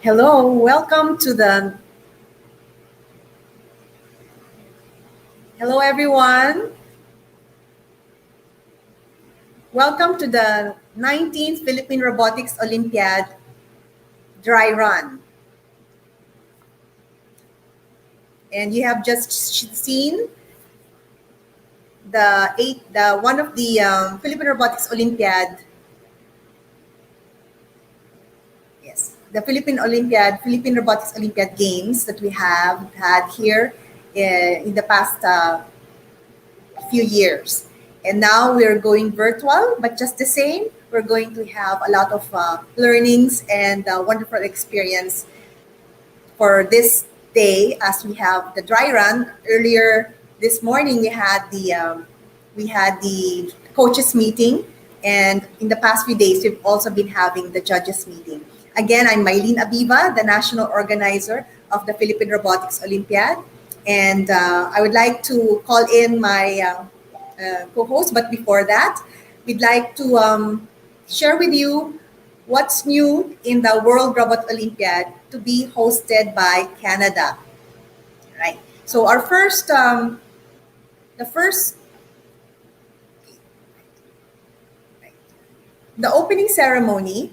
Hello, welcome to the. Hello, everyone. Welcome to the 19th Philippine Robotics Olympiad Dry Run. And you have just seen the one of the Philippine Robotics Olympiad. Yes, the Philippine Robotics Olympiad Games that we have had here in the past few years. And now we're going virtual, but just the same, we're going to have a lot of learnings and wonderful experience for this day as we have the dry run. Earlier this morning, we had the coaches meeting, and in the past few days, we've also been having the judges meeting. Again, I'm Mylene Abiva, the national organizer of the Philippine Robotics Olympiad, and I would like to call in my co-host. But before that, we'd like to share with you what's new in the World Robot Olympiad to be hosted by Canada. Right. So our the opening ceremony.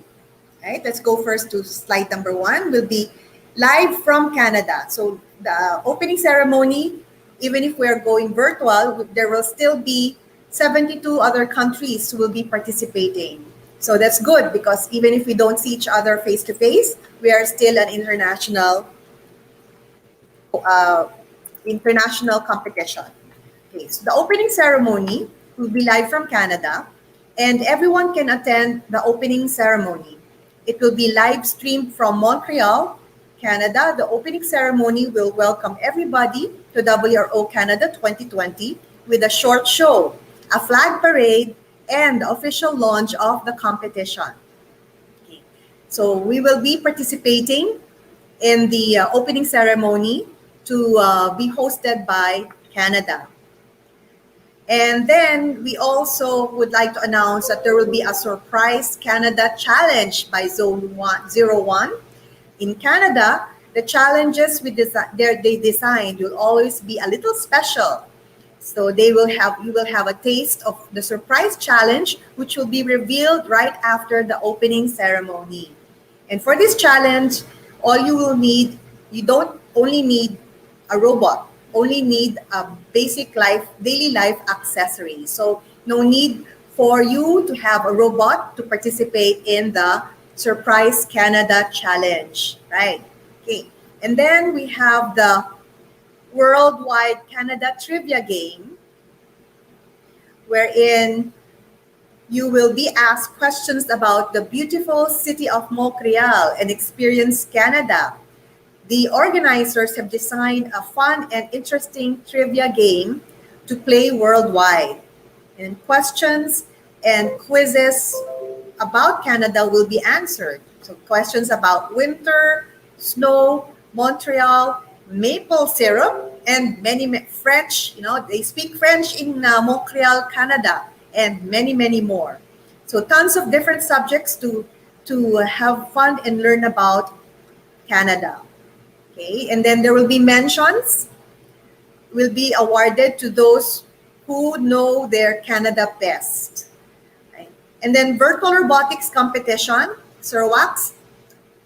Right. Let's go first to slide number 1. Will be live from Canada. So the opening ceremony, even if we're going virtual, there will still be 72 other countries who will be participating. So that's good because even if we don't see each other face to face, we are still an international competition. Okay, so the opening ceremony will be live from Canada, and everyone can attend the opening ceremony. It will be live streamed from Montreal, Canada. The opening ceremony will welcome everybody to WRO Canada 2020 with a short show, a flag parade, and the official launch of the competition. Okay. So we will be participating in the opening ceremony to be hosted by Canada. And then we also would like to announce that there will be a surprise Canada challenge by Zone 01. In Canada, the challenges they designed will always be a little special. So you will have a taste of the surprise challenge, which will be revealed right after the opening ceremony. And for this challenge, all you will need, you don't only need a robot, only need a basic daily life accessory. So no need for you to have a robot to participate in the Surprise Canada Challenge, right? Okay. And then we have the Worldwide Canada Trivia Game, wherein you will be asked questions about the beautiful city of Montreal and experience Canada. The organizers have designed a fun and interesting trivia game to play worldwide. And questions and quizzes about Canada will be answered. So questions about winter, snow, Montreal, maple syrup, and many French. They speak French in Montreal, Canada, and many, many more. So tons of different subjects to have fun and learn about Canada. Okay, and then there will be mentions will be awarded to those who know their Canada best. Right? And then virtual robotics competition, Sir Wax,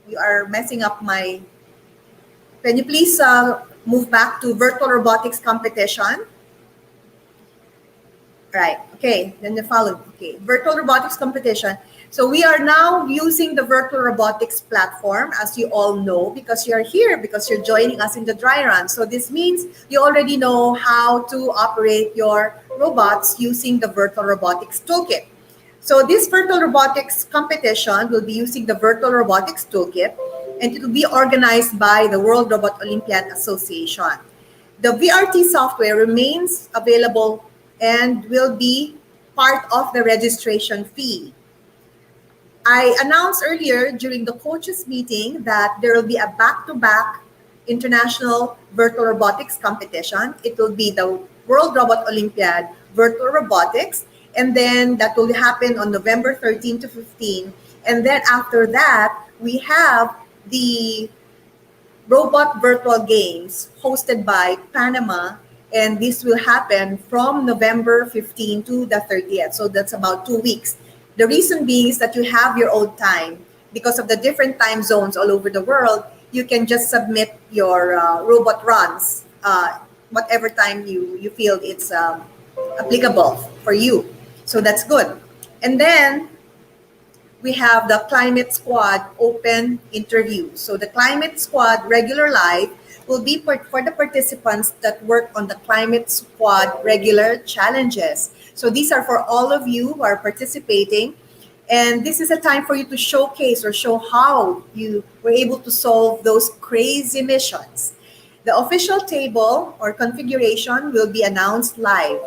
you are messing up my. Can you please move back to virtual robotics competition? Right. Okay. Then the following. Okay. Virtual robotics competition. So we are now using the virtual robotics platform, as you all know, because you're here, because you're joining us in the dry run. So this means you already know how to operate your robots using the virtual robotics toolkit. So this virtual robotics competition will be using the virtual robotics toolkit, and it will be organized by the World Robot Olympiad Association. The VRT software remains available and will be part of the registration fee. I announced earlier during the coaches meeting that there will be a back-to-back International Virtual Robotics Competition. It will be the World Robot Olympiad Virtual Robotics. And then that will happen on November 13 to 15. And then after that, we have the Robot Virtual Games hosted by Panama. And this will happen from November 15 to the 30th. So that's about 2 weeks. The reason being is that you have your own time. Because of the different time zones all over the world, you can just submit your robot runs, whatever time you feel it's applicable for you. So that's good. And then we have the Climate Squad open interview. So the Climate Squad regular live will be for the participants that work on the Climate Squad regular challenges. So these are for all of you who are participating. And this is a time for you to showcase or show how you were able to solve those crazy missions. The official table or configuration will be announced live.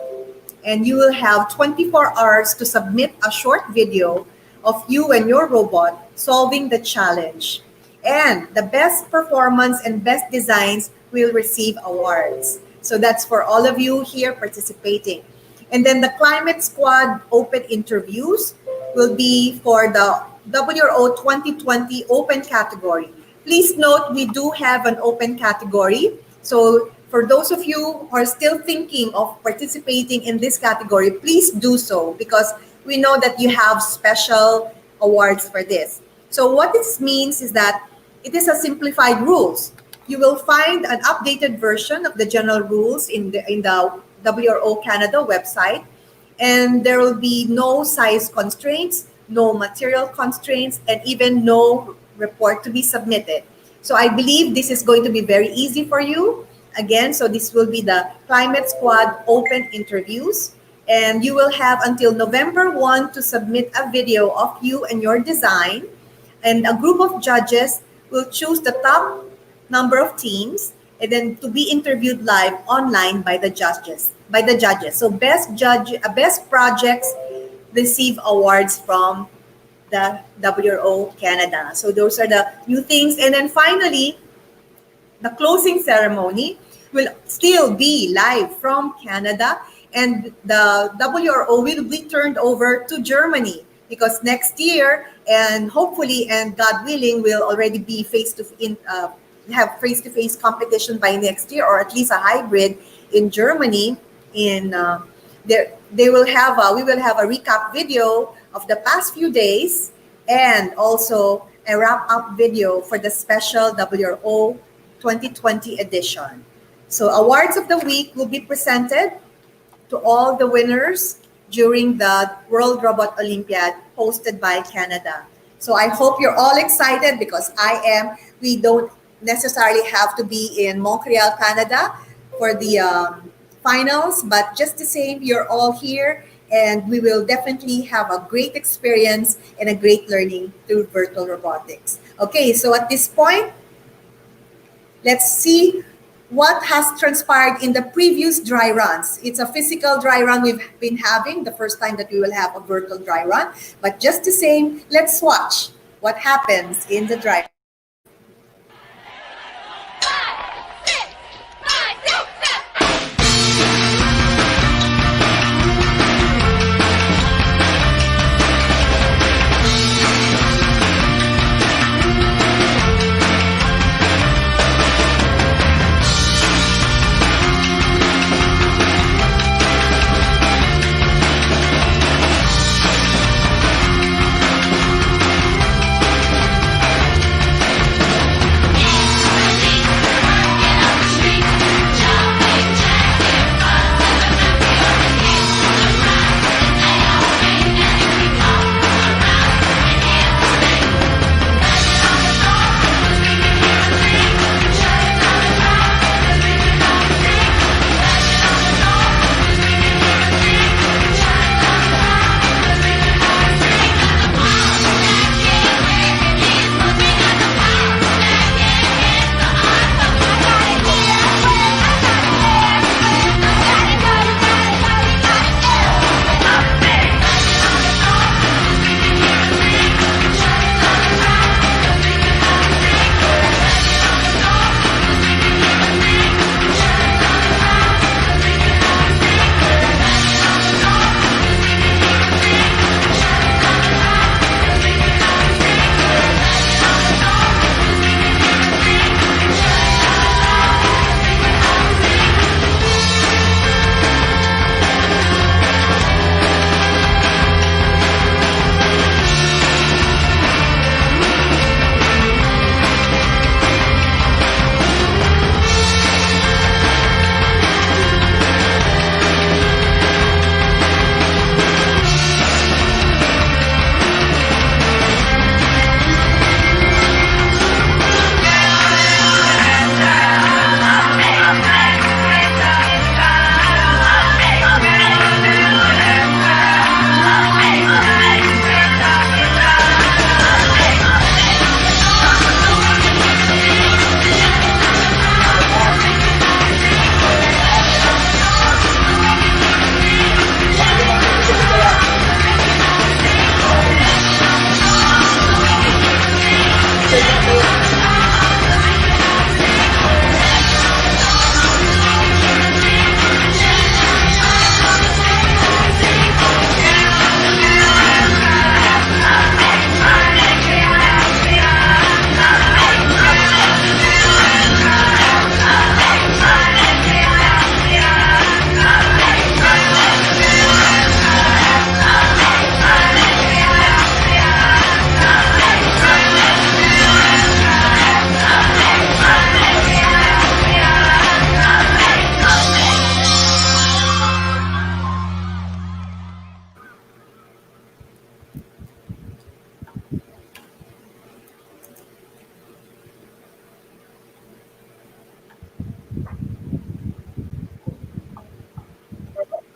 And you will have 24 hours to submit a short video of you and your robot solving the challenge. And the best performance and best designs will receive awards. So that's for all of you here participating. And then the Climate Squad open interviews will be for the WRO 2020 open category. Please note we do have an open category. So for those of you who are still thinking of participating in this category, please do so because we know that you have special awards for this. So what this means is that it is a simplified rules. You will find an updated version of the general rules in the WRO Canada website, and there will be no size constraints, no material constraints, and even no report to be submitted. So I believe this is going to be very easy for you. Again, so this will be the Climate Squad open interviews, and you will have until November 1 to submit a video of you and your design, and a group of judges will choose the top number of teams and then to be interviewed live online by the judges. So best projects receive awards from the WRO Canada. So those are the new things. And then finally, the closing ceremony will still be live from Canada, and the WRO will be turned over to Germany because next year, and hopefully, and God willing, will already be have face-to-face competition by next year, or at least a hybrid in Germany. We will have a recap video of the past few days and also a wrap-up video for the special WRO 2020 edition. So awards of the week will be presented to all the winners during the World Robot Olympiad hosted by Canada. So I hope you're all excited because I am. We don't necessarily have to be in Montreal, Canada for the finals, but just the same, you're all here and we will definitely have a great experience and a great learning through virtual robotics. Okay, so at this point, let's see what has transpired in the previous dry runs. It's a physical dry run we've been having, the first time that we will have a virtual dry run. But just the same, let's watch what happens in the dry run.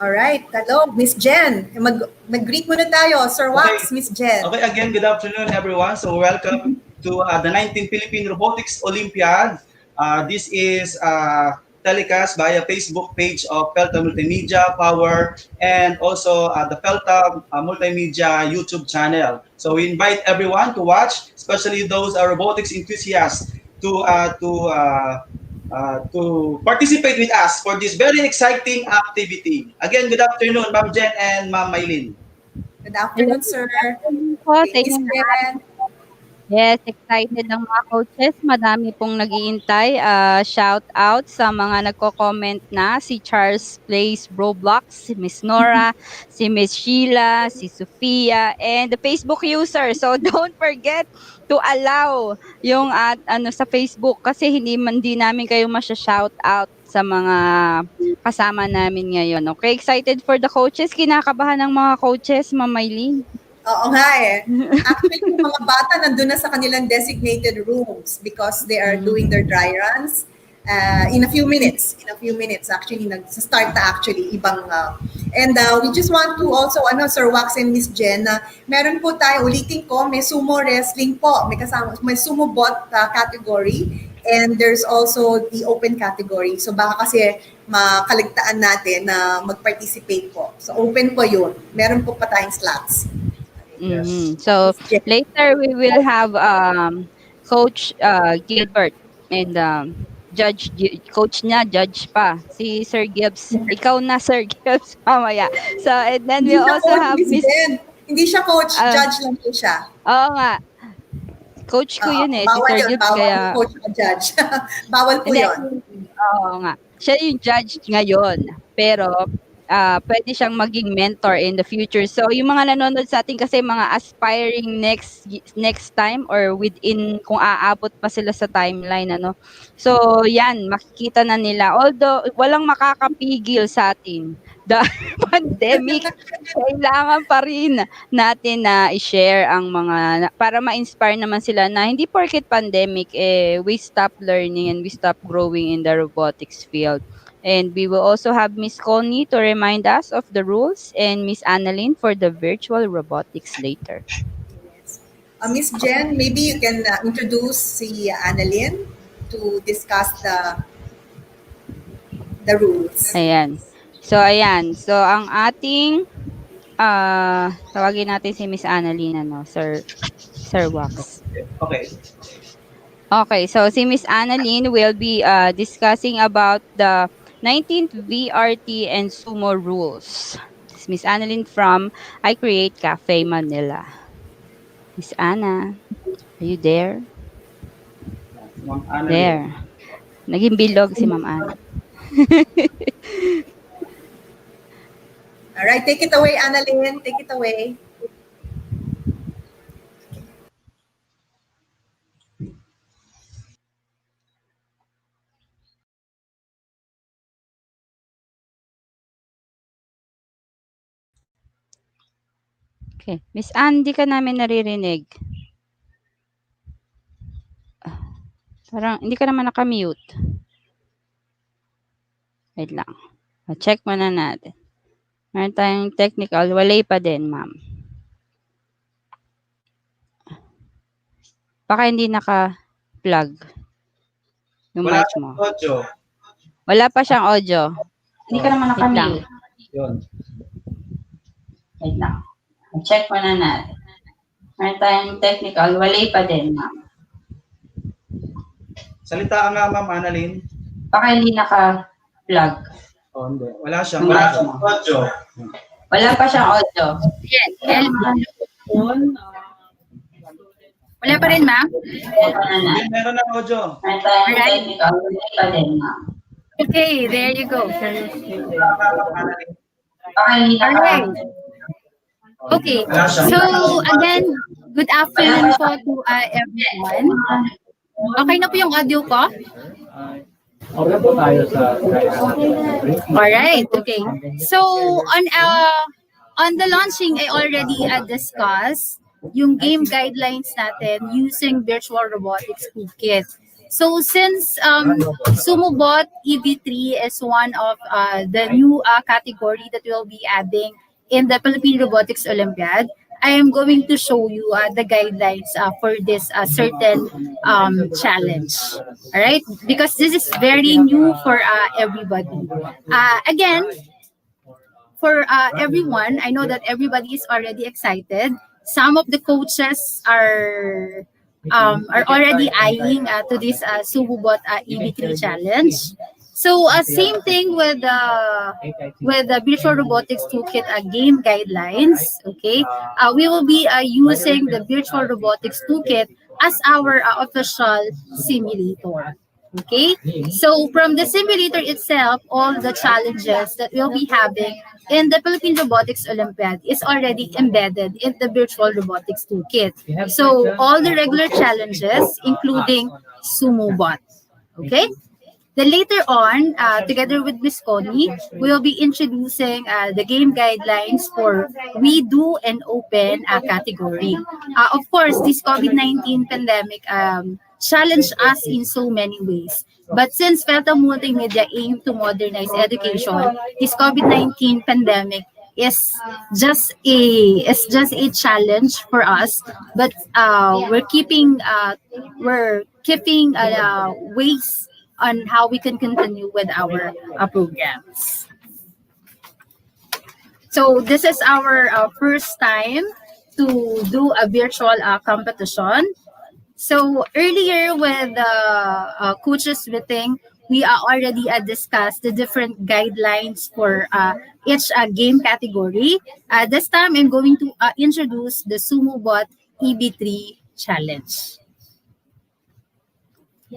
Alright, hello, Miss Jen. Mag-greet muna tayo, Sir Wax, Miss Jen. Okay, again, good afternoon, everyone. So welcome to the 19th Philippine Robotics Olympiad. This is telecast via Facebook page of Pelta Multimedia Power and also the Pelta Multimedia YouTube channel. So we invite everyone to watch, especially those robotics enthusiasts, to participate with us for this very exciting activity. Again, good afternoon, Ma'am Jen and Ma'am Maylin. Good afternoon, sir. Po, Okay, sa Miss inyo Jen. Yes, excited ang mga coaches. Madami pong nag-iintay. Shout out sa mga nagko-comment na. Si Charles Plays Roblox, si Miss Nora, si Miss Sheila, si Sofia, and the Facebook user. So don't forget to allow yung sa Facebook kasi hindi namin kayo masya-shout out sa mga kasama namin ngayon. Okay, excited for the coaches. Kinakabahan ng mga coaches, Ma'am Maylene. Oo nga eh. Actually, yung mga bata nandun na sa kanilang designated rooms because they are doing their dry runs. In a few minutes, actually, nag-start na actually ibang. And we just want to also, Sir Wax and Miss Jen, meron po tayo, ulitin ko, may sumo wrestling po. May sumo bot category. And there's also the open category. So baka kasi makaligtaan natin na mag-participate po. So open po yun. Meron po pa tayong slots. So later we will have Coach Gilbert and coach niya, judge pa, si Sir Gibbs. Ikaw na, Sir Gibbs, mamaya. So, and then we also have Miss Ben. Hindi siya coach, judge lang po siya. Oo nga. Coach ko yun si Sir Gibbs. Bawal yung coach na judge. Bawal po yun. Oo nga. Siya yung judge ngayon. Pero, pwede siyang maging mentor in the future. So, yung mga nanonood sa atin kasi mga aspiring next time or within kung aabot pa sila sa timeline, So, yan, makikita na nila. Although, walang makakapigil sa atin. Dahil pandemic, kailangan pa rin natin na i-share ang mga, para ma-inspire naman sila na hindi porket pandemic, we stop learning and we stop growing in the robotics field. And we will also have Miss Connie to remind us of the rules and Miss Annalyn for the virtual robotics later. Yes. Miss Jen, maybe you can introduce si Annalyn to discuss the rules. Ayan. So, ang ating, tawagin natin si Miss Annalyn, Sir Wax. Okay. Okay, so si Miss Annalyn will be discussing about the 19th VRT and Sumo rules. This is Miss Annalyn from I Create Cafe Manila. Miss Anna, are you there? Ma'am Anna. There. Naging bilog si Ma'am Anna. All right, take it away, Annalyn. Take it away. Okay. Miss Ann, di ka namin naririnig. Parang hindi ka naman nakamute. Wait lang. Check muna natin. Meron tayong technical. Walay pa din, ma'am. Baka hindi naka-plug yung mic mo. Audio. Wala pa siyang audio. Hindi ka naman nakamute. Yun. Wait lang. Check muna natin. Meron tayong technical. Walay pa din, ma'am. Salita nga, Ma'am Annalyn. Baka hindi naka-plug. Oh, hindi. Wala siyang audio. Wala pa siyang audio. Yes. Wala pa rin, ma'am? Meron ng audio. Meron tayong technical. Walay pa din, ma'am. Okay, there you go. Baka hindi Alright. Okay, so again, good afternoon po to everyone. Okay na po yung audio ko? Okay po tayo sa Alright, okay. So on the launching, I already discussed yung game guidelines natin using Virtual Robotics Toolkit. So since SumoBot EB3 is one of the new category that we'll be adding in the Philippine Robotics Olympiad, I am going to show you the guidelines for this certain challenge. All right, because this is very new for everybody. Again, for everyone, I know that everybody is already excited. Some of the coaches are already eyeing to this SumoBot EB3 challenge. So same thing with the Virtual Robotics Toolkit game guidelines. Okay, we will be using the Virtual Robotics Toolkit as our official simulator. Okay, so from the simulator itself, all the challenges that we'll be having in the Philippine Robotics Olympiad is already embedded in the Virtual Robotics Toolkit. So all the regular challenges, including SumoBot. Okay. Then later on, together with Ms. Connie, we will be introducing the game guidelines for We Do and Open category. Of course, this COVID-19 pandemic challenged us in so many ways. But since Felta Multimedia aimed to modernize education, this COVID-19 pandemic is just a challenge for us. But we're keeping ways on how we can continue with our programs. So this is our first time to do a virtual competition. So earlier with the coaches meeting, we already discussed the different guidelines for each game category. This time, I'm going to introduce the SumoBot EB3 challenge.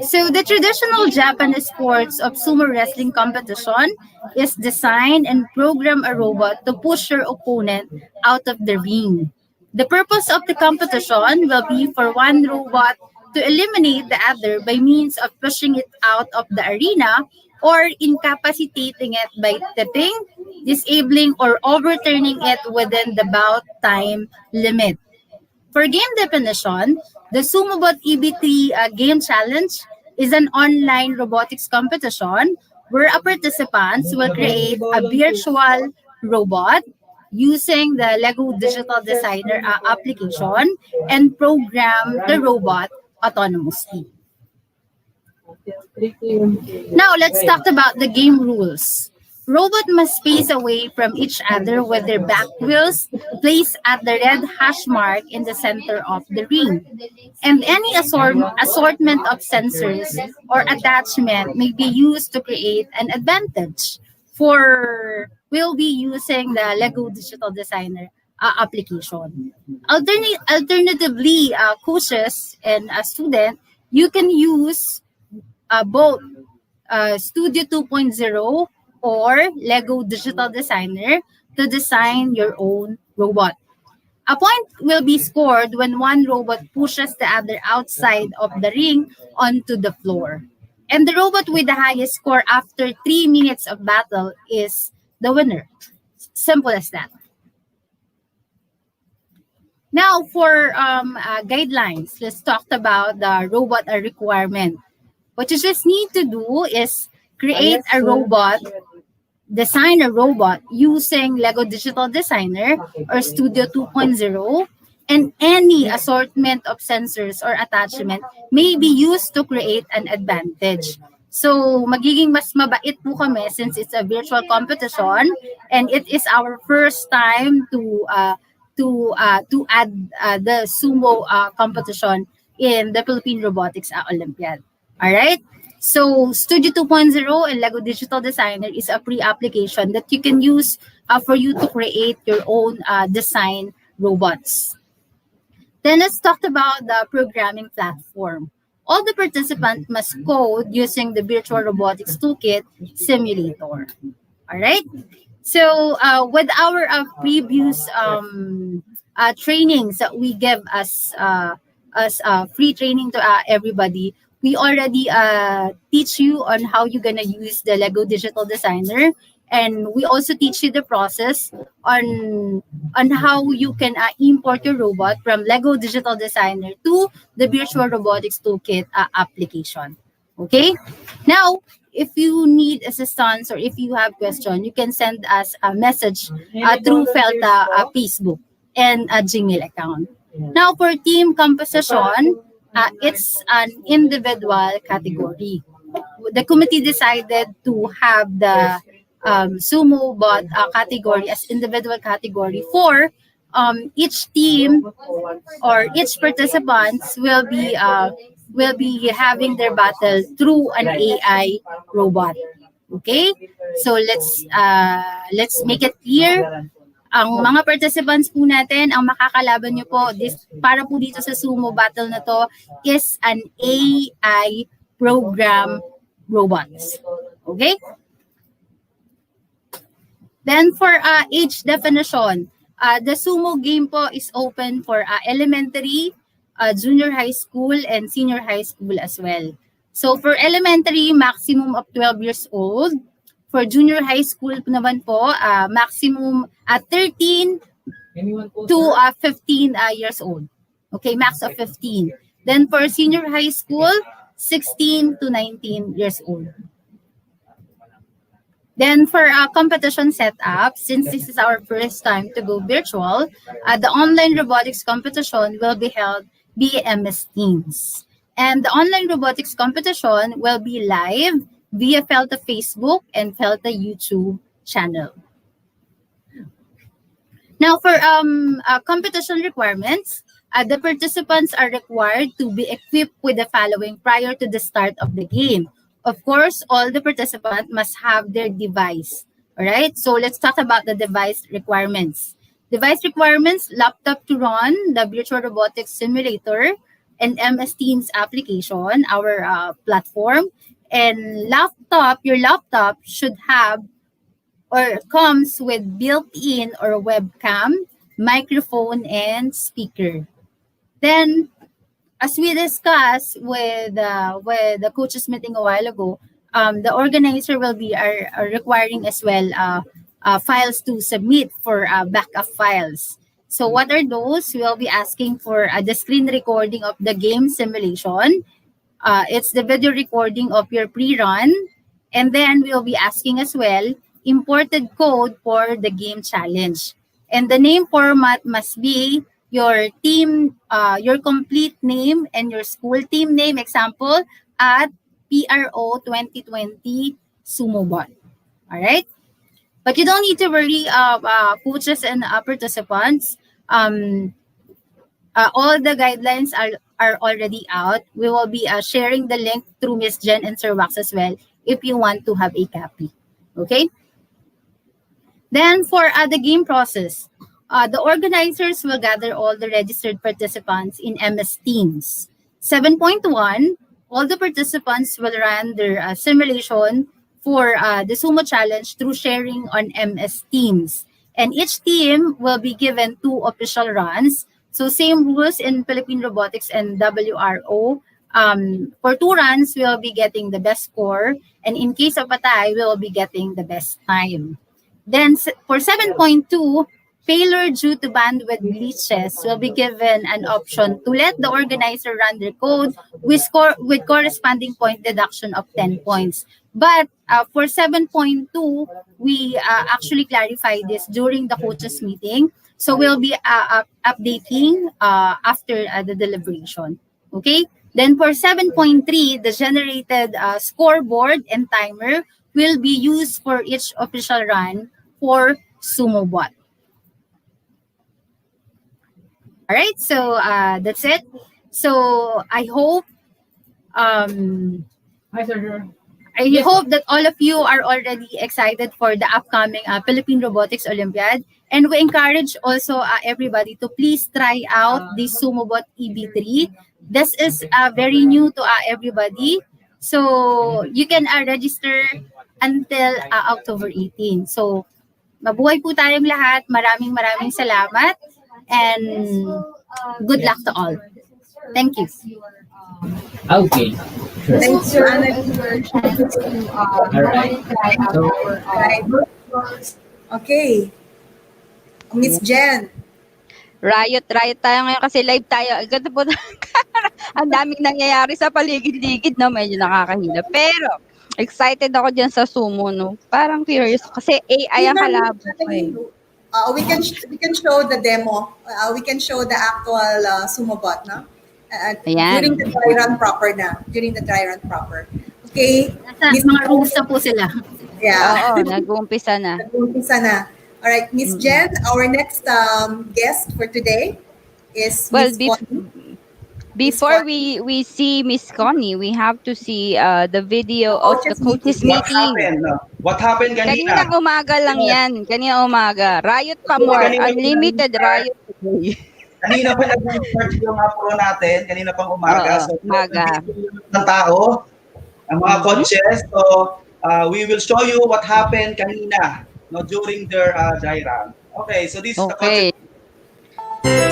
So the traditional Japanese sports of sumo wrestling competition is design and program a robot to push your opponent out of the ring. The purpose of the competition will be for one robot to eliminate the other by means of pushing it out of the arena or incapacitating it by tipping, disabling, or overturning it within the bout time limit. For game definition, the SumoBot EB3 game challenge is an online robotics competition where participants will create a virtual robot using the Lego Digital Designer application and program the robot autonomously. Now, let's talk about the game rules. Robot must face away from each other with their back wheels placed at the red hash mark in the center of the ring. And any assortment of sensors or attachment may be used to create an advantage. We'll be using the Lego Digital Designer application. Alternatively, coaches and a student, you can use both Studio 2.0 or Lego Digital Designer to design your own robot. A point will be scored when one robot pushes the other outside of the ring onto the floor. And the robot with the highest score after 3 minutes of battle is the winner. Simple as that. Now for guidelines, let's talk about the robot requirement. What you just need to do is create a robot, design a robot using Lego Digital Designer or Studio 2.0, and any assortment of sensors or attachment may be used to create an advantage. So, magiging mas mabait po kami since it's a virtual competition and it is our first time to add the sumo competition in the Philippine Robotics Olympiad. All right? So, Studio 2.0 and Lego Digital Designer is a pre-application that you can use for you to create your own design robots. Then let's talk about the programming platform. All the participants must code using the Virtual Robotics Toolkit simulator. All right? So, with our previous trainings that we give as free training to everybody, we already teach you on how you're gonna use the Lego Digital Designer, and we also teach you the process on how you can import your robot from Lego Digital Designer to the Virtual Robotics Toolkit application. Okay? Now, if you need assistance or if you have question, you can send us a message through Felta Facebook and a Gmail account. Now, for team composition, it's an individual category. The committee decided to have the sumo bot category as individual category for each team or each participants will be having their battle through an AI robot. Okay? So let's make it clear. Ang mga participants po natin, ang makakalaban nyo po para po dito sa sumo battle na to is an AI program robots. Okay? Then for age definition, the sumo game po is open for elementary, junior high school, and senior high school as well. So for elementary, maximum of 12 years old. For junior high school naman po, maximum at 13 to 15 years old. Okay, max of 15. Then for senior high school, 16 to 19 years old. Then for competition setup, since this is our first time to go virtual, the online robotics competition will be held via MS Teams. And the online robotics competition will be live via Felta Facebook and Felta YouTube channel. Now for competition requirements, the participants are required to be equipped with the following prior to the start of the game. Of course, all the participants must have their device. All right, so let's talk about the device requirements. Device requirements: laptop to run the virtual robotics simulator and MS Teams application, our platform. And your laptop should have or comes with built-in or webcam, microphone, and speaker. Then, as we discussed with the coaches meeting a while ago, the organizer will be requiring as well files to submit for backup files. So what are those? We'll be asking for the screen recording of the game simulation. It's the video recording of your pre-run. And then we'll be asking as well imported code for the game challenge. And the name format must be your team, your complete name and your school team name, example, at PRO 2020 SumoBot. All right? But you don't need to worry, coaches and participants. All the guidelines are already out. We will be sharing the link through Miss Jen and Sir Wax as well if you want to have a copy. Okay? Then for the game process, the organizers will gather all the registered participants in MS Teams. 7.1, all the participants will run their simulation for the Sumo Challenge through sharing on MS Teams. And each team will be given 2 official runs. So same rules in Philippine Robotics and WRO. For 2 runs, we will be getting the best score. And in case of a tie, we will be getting the best time. Then for 7.2, failure due to bandwidth glitches will be given an option to let the organizer run their code with corresponding point deduction of 10 points. But for 7.2, we actually clarified this during the coaches meeting. So we'll be updating after the deliberation. Okay? Then for 7.3, the generated scoreboard and timer will be used for each official run for SumoBot. All right, so that's it. So I hope Hi, sir. I hope that all of you are already excited for the upcoming Philippine Robotics Olympiad. And we encourage also everybody to please try out the SumoBot EB3. This is very new to everybody. So you can register until October 18. So mabuhay po tayong lahat. Maraming salamat. And good luck to all. Thank you. Okay. Sure. Thanks, Alright. Okay. Miss Jen. Riot tayo ngayon kasi live tayo. Ganda po. Ang daming nangyayari sa paligid-ligid, no? Medyo nakakahila. Pero, excited ako dyan sa sumo, no? Parang curious. Kasi AI ang kalaban ko eh. We can show the demo. We can show the actual sumo bot, no? Ayan. During the dry run proper na. During the dry run proper. Okay. Nasa mga rooms na po sila. Yeah. Oo, nag-uumpisa na. Nag-uumpisa na. All right, Miss Jen, our next guest for today is Well, Miss Connie. before we see Miss Connie, we have to see the video of the coaches What meeting. happened? No? What happened kanina? Kaninang umaga lang yan. Kanina umaga. Riot pa more. Unlimited riot today. Kanina pa nag-start yung pro natin, kanina pang umaga. Oo, umaga. Ng tao, ang mga coaches. So, we will show you what happened kanina, no, during their dry run. Okay, so this is the Okay. coaches.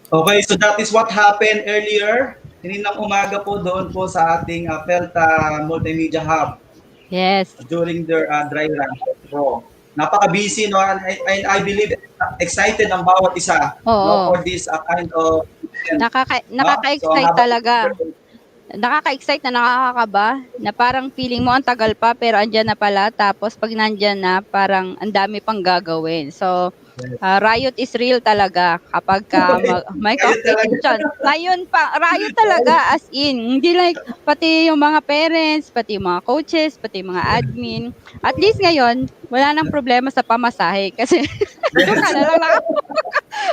Okay, so that is what happened earlier. Kaninang umaga po doon po sa ating Pelta Multimedia Hub Yes. during their dry run. So, napaka-busy, no? And I believe excited ang bawat isa, Oo. no, for this kind of event. Nakaka-excite So, habang- talaga. nakaka-excite na nakakakaba na parang feeling mo ang tagal pa pero andyan na pala tapos pag nandyan na parang ang dami pang gagawin. So, riot is real talaga kapag may Riot talaga. competition. Riot talaga as in. Hindi like pati yung mga parents, pati yung mga coaches, pati yung mga admin. At least ngayon, wala nang problema sa pamasahe kasi doon ka na lang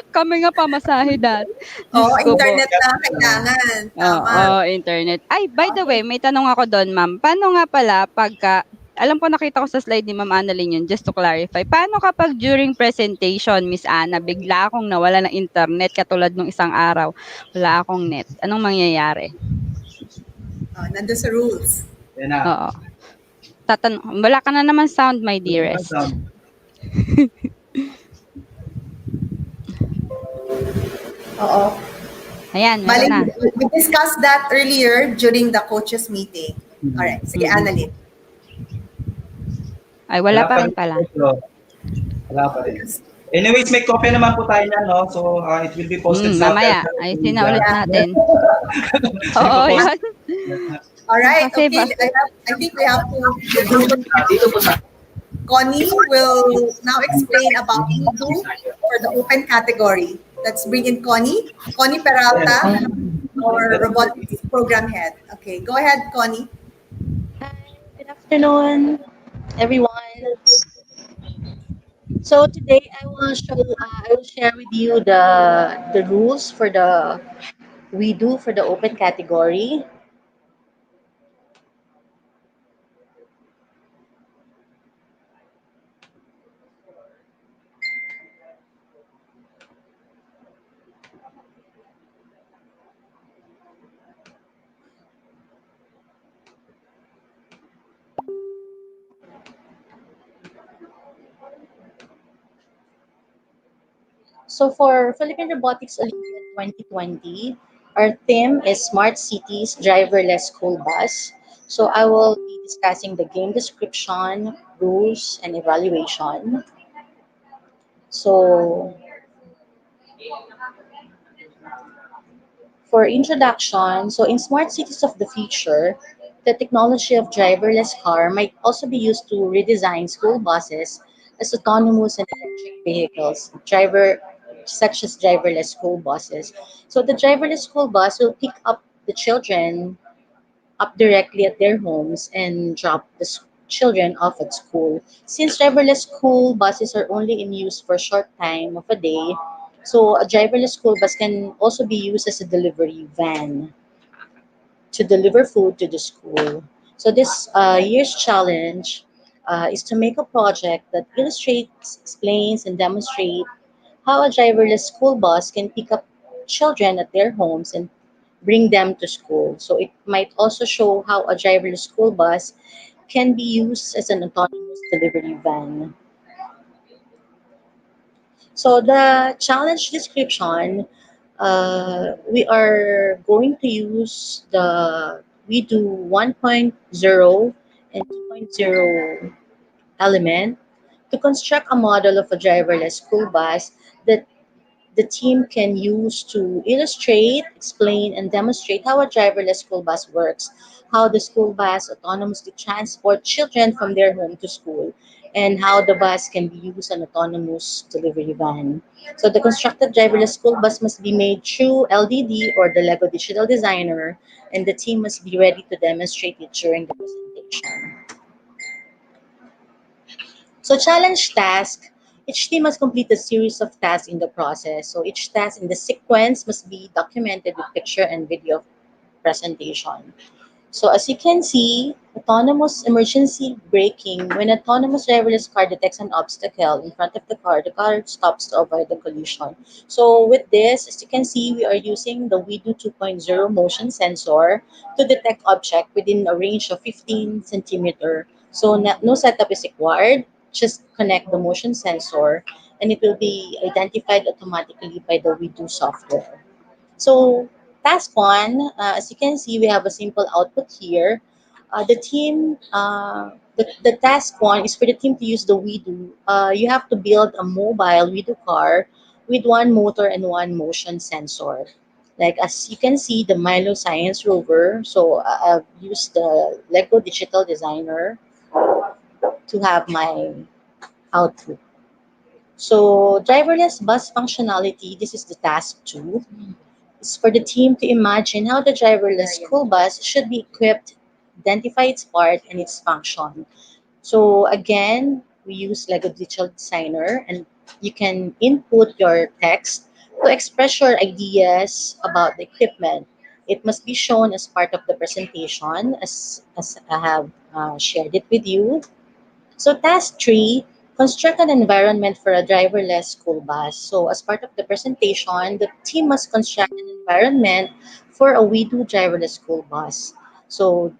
kami nga pamasahe dati. Oo, Diyos ko po. internet na kailangan. Tama. Oo, internet. Ay, by the way, may tanong ako doon, ma'am. Paano nga pala pagka, alam ko nakita ko sa slide ni Ma'am Annalyn yun, just to clarify. Paano kapag during presentation, Miss Ana, bigla akong nawala ng internet katulad nung isang araw, wala akong net. Anong mangyayari? Nandun sa rules. Yan na. Oo. Wala ka na naman sound, my dearest. Oo. Ayan, Bali, meron na. we discussed that earlier during the coaches meeting. Alright, sige, Annalyn. Ay, wala pa rin pala. Wala pa rin. Anyways, may copy naman po tayo niyan, no? So, it will be posted sa... Mamaya, ayusin na ulit natin. Oo, yan. Alright, Kasi okay. I think we have to... Dito po sa Connie will now explain about Udo for the open category. Let's bring in Connie. Connie Peralta, our robotics program head. Okay, go ahead, Connie. Good afternoon, everyone. So today I will share with you the rules for the we do for the open category. So for Philippine Robotics Olympiad 2020, our theme is Smart Cities Driverless School Bus. So I will be discussing the game description, rules, and evaluation. So for introduction, so in smart cities of the future, the technology of driverless car might also be used to redesign school buses as autonomous and electric vehicles, such as driverless school buses. So the driverless school bus will pick up the children up directly at their homes and drop the children off at school. Since driverless school buses are only in use for a short time of a day, so a driverless school bus can also be used as a delivery van to deliver food to the school. So this year's challenge is to make a project that illustrates, explains, and demonstrates how a driverless school bus can pick up children at their homes and bring them to school. So it might also show how a driverless school bus can be used as an autonomous delivery van. So the challenge description, we are going to use we do 1.0 and 2.0 element to construct a model of a driverless school bus that the team can use to illustrate, explain, and demonstrate how a driverless school bus works, how the school bus autonomously transport children from their home to school, and how the bus can be used as an autonomous delivery van. So the constructed driverless school bus must be made through LDD or the Lego Digital Designer, and the team must be ready to demonstrate it during the presentation. So challenge task, each team must complete a series of tasks in the process. So each task in the sequence must be documented with picture and video presentation. So as you can see, autonomous emergency braking, when autonomous driverless car detects an obstacle in front of the car stops to avoid the collision. So with this, as you can see, we are using the WeDo 2.0 motion sensor to detect object within a range of 15 centimeter. So no setup is required, just connect the motion sensor and it will be identified automatically by the WeDo software. So task one, as you can see, we have a simple output here. The task one is for the team to use the WeDo. You have to build a mobile WeDo car with one motor and one motion sensor. Like as you can see, the Milo Science Rover. So I've used the Lego Digital Designer to have my output. So driverless bus functionality, this is the task two. It's for the team to imagine how the driverless school bus should be equipped, identify its part and its function. So again, we use Lego Digital Designer and you can input your text to express your ideas about the equipment. It must be shown as part of the presentation as I have shared it with you. So task three, construct an environment for a driverless school bus. So as part of the presentation, the team must construct an environment for a WeDo driverless school bus. So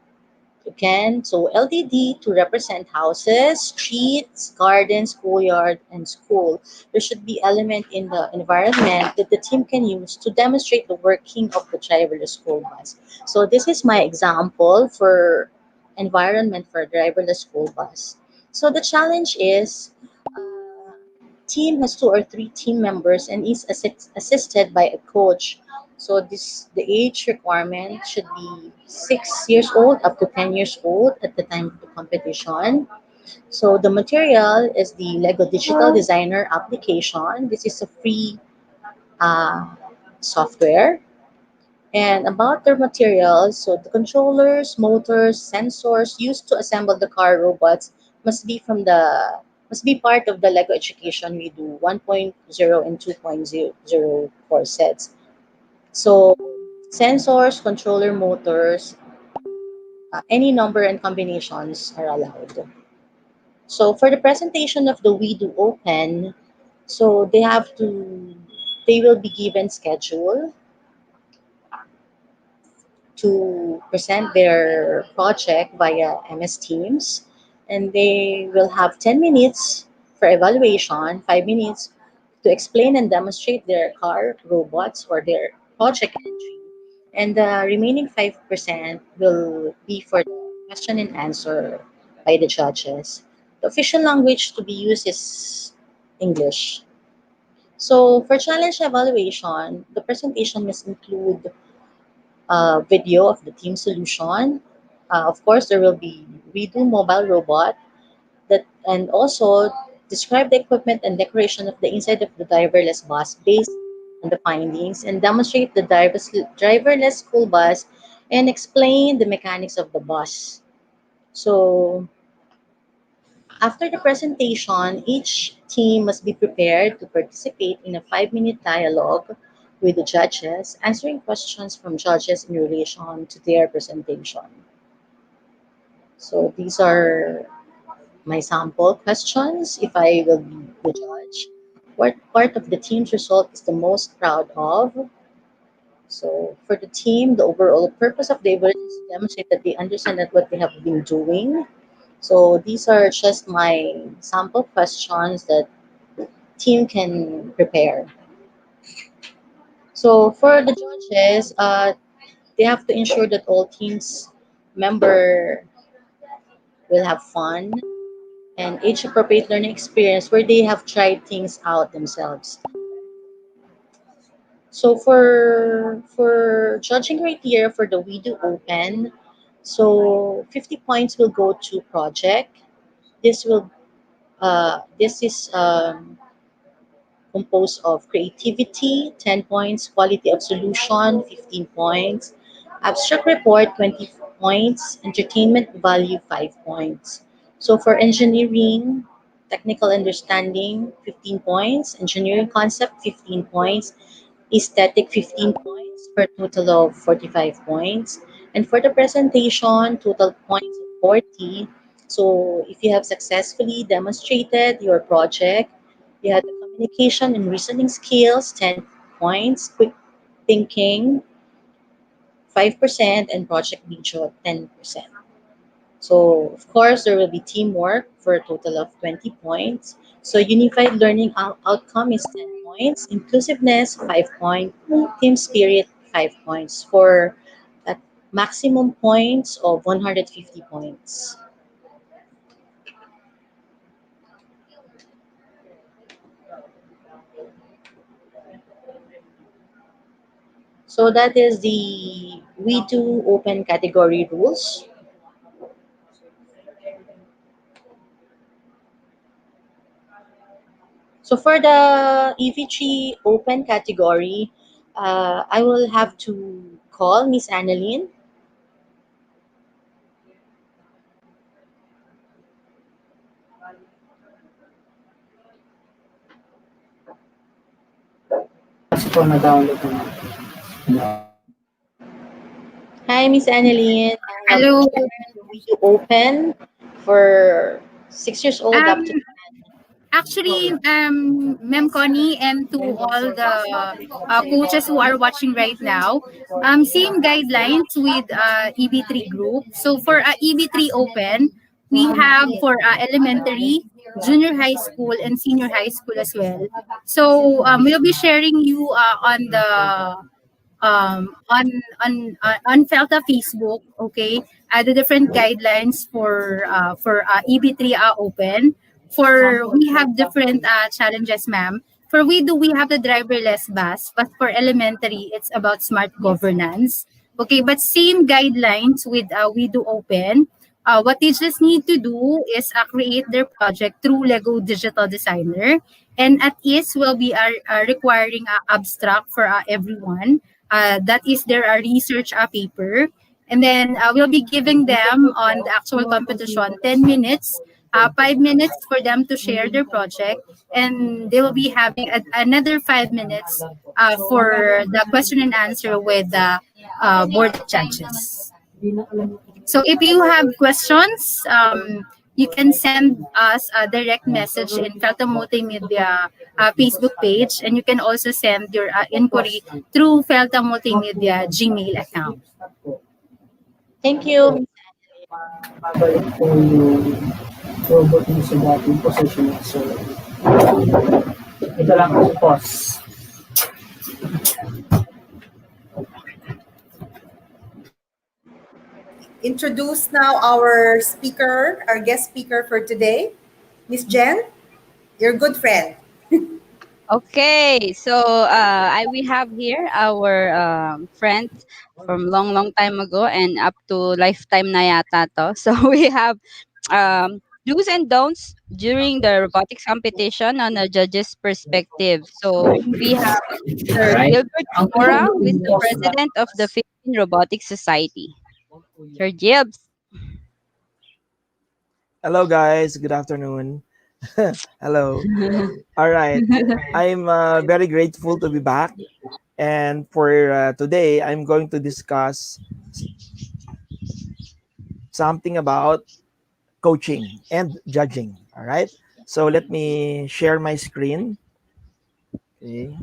again, so LDD to represent houses, streets, gardens, schoolyard, and school. There should be element in the environment that the team can use to demonstrate the working of the driverless school bus. So this is my example for environment for a driverless school bus. So the challenge is team has two or three team members and is assisted by a coach. So this the age requirement should be 6 years old up to 10 years old at the time of the competition. So the material is the Lego Digital Designer application. This is a free uh, software. And about their materials, so the controllers, motors, sensors used to assemble the car robots must be from the must be part of the Lego education we do 1.0 and 2.0 core sets. So sensors, controller, motors, any number and combinations are allowed. So for the presentation of the We Do Open, so they will be given schedule to present their project via MS Teams, and they will have 10 minutes for evaluation, 5 minutes to explain and demonstrate their car robots or their project entry, and the remaining 5% will be for the question and answer by the judges. The official language to be used is English. So for challenge evaluation, the presentation must include video of the team solution. Of course, there will be redo mobile robot that, and also describe the equipment and decoration of the inside of the driverless bus based on the findings, and demonstrate the driverless school bus and explain the mechanics of the bus. So after the presentation, each team must be prepared to participate in a 5-minute dialogue with the judges, answering questions from judges in relation to their presentation. So these are my sample questions. If I will be the judge, what part of the team's result is the most proud of? So for the team, the overall purpose of the event is to demonstrate that they understand that what they have been doing. So these are just my sample questions that team can prepare. So for the judges, they have to ensure that all teams member will have fun and age appropriate learning experience where they have tried things out themselves. So for judging criteria for the We Do Open, so 50 points will go to project. This is composed of creativity, 10 points, quality of solution, 15 points, abstract report, 20 points, entertainment value, 5 points. So for engineering, technical understanding, 15 points, engineering concept, 15 points, aesthetic, 15 points, for a total of 45 points. And for the presentation, total points of 40. So if you have successfully demonstrated your project, you had the communication and reasoning skills, 10 points, quick thinking, 5%, and project video, 10%. So, of course, there will be teamwork for a total of 20 points. So, unified learning outcome is 10 points, inclusiveness, 5 points, team spirit, 5 points, for a maximum points of 150 points. So that is the We2 open category rules. So for the EV3 open category, I will have to call Miss Annalyn. Kasi po na-download ko na. Hi, Miss Annalyn. Hello. We2 open for 6 years old up to Actually, Ma'am Connie, and to all the coaches who are watching right now, same guidelines with EB3 group. So for EB3 Open, we have for elementary, junior high school, and senior high school as well. So we'll be sharing you on the on Felta Facebook, okay, the different guidelines for EB3 Open. For we have different challenges, ma'am. For we have the driverless bus, but for elementary, it's about smart governance. Okay, but same guidelines with we do open. What they just need to do is create their project through Lego Digital Designer, and at least will be requiring abstract for everyone. That is their research paper, and then we'll be giving them on the actual competition 10 minutes, 5 minutes for them to share their project, and they will be having another 5 minutes for the question and answer with the board of judges. So if you have questions, you can send us a direct message in Felta Multimedia Facebook page, and you can also send your inquiry through Felta Multimedia Gmail account. Thank you. Babalik po yung robot mo sa dating position. So, ito lang ang pause. Introduce now our speaker, our guest speaker for today, Miss Jen, your good friend. Okay, so we have here our friend from long time ago and up to lifetime na yata to. So we have do's and don'ts during the robotics competition on a judge's perspective. So we have Sir Alright. Gilbert Mora, who is the president of the Philippine Robotics Society. Sir Gibbs. Hello, guys. Good afternoon. Hello. All right. I'm very grateful to be back. And for today, I'm going to discuss something about coaching and judging. All right. So let me share my screen. Okay.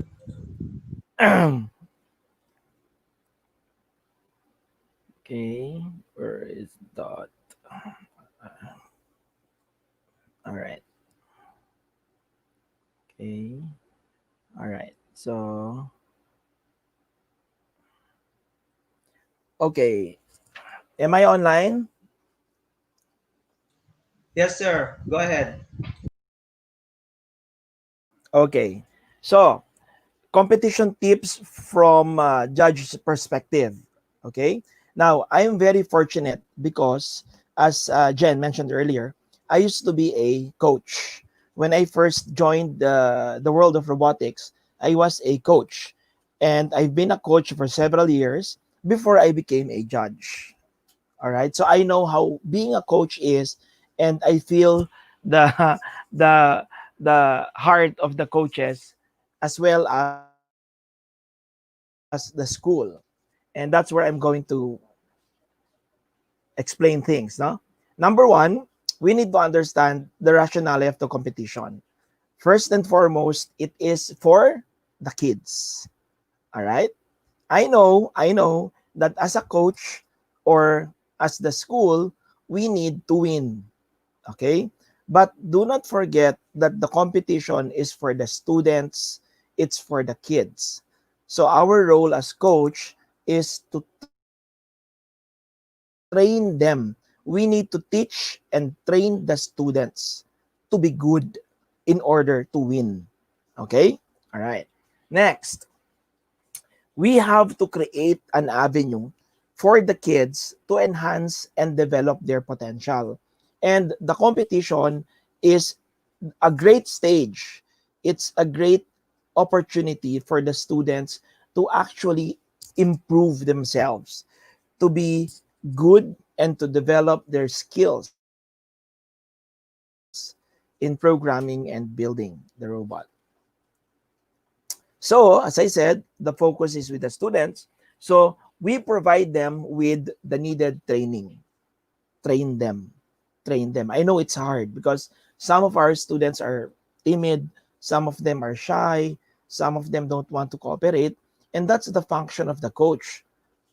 Okay. Where is dot? All right. Okay. All right. So, okay. Am I online? Yes, sir. Go ahead. Okay. So, competition tips from judge's perspective. Okay. Now, I am very fortunate because, as Jen mentioned earlier, I used to be a coach. When I first joined the world of robotics, I was a coach. And I've been a coach for several years before I became a judge. All right. So I know how being a coach is, and I feel the the the heart of the coaches as well as the school. And that's where I'm going to explain things. No? Number one, we need to understand the rationale of the competition. First and foremost, it is for the kids. All right. I know that as a coach or as the school, we need to win. Okay. But do not forget that the competition is for the students, it's for the kids. So our role as coach is to train them. We need to teach and train the students to be good in order to win. Okay? All right. Next, We have to create an avenue for the kids to enhance and develop their potential. And the competition is a great stage. It's a great opportunity for the students to actually improve themselves, to be good and to develop their skills in programming and building the robot. So, as I said, the focus is with the students. So, we provide them with the needed training. Train them. Train them. I know it's hard because some of our students are timid, some of them are shy, some of them don't want to cooperate, and that's the function of the coach.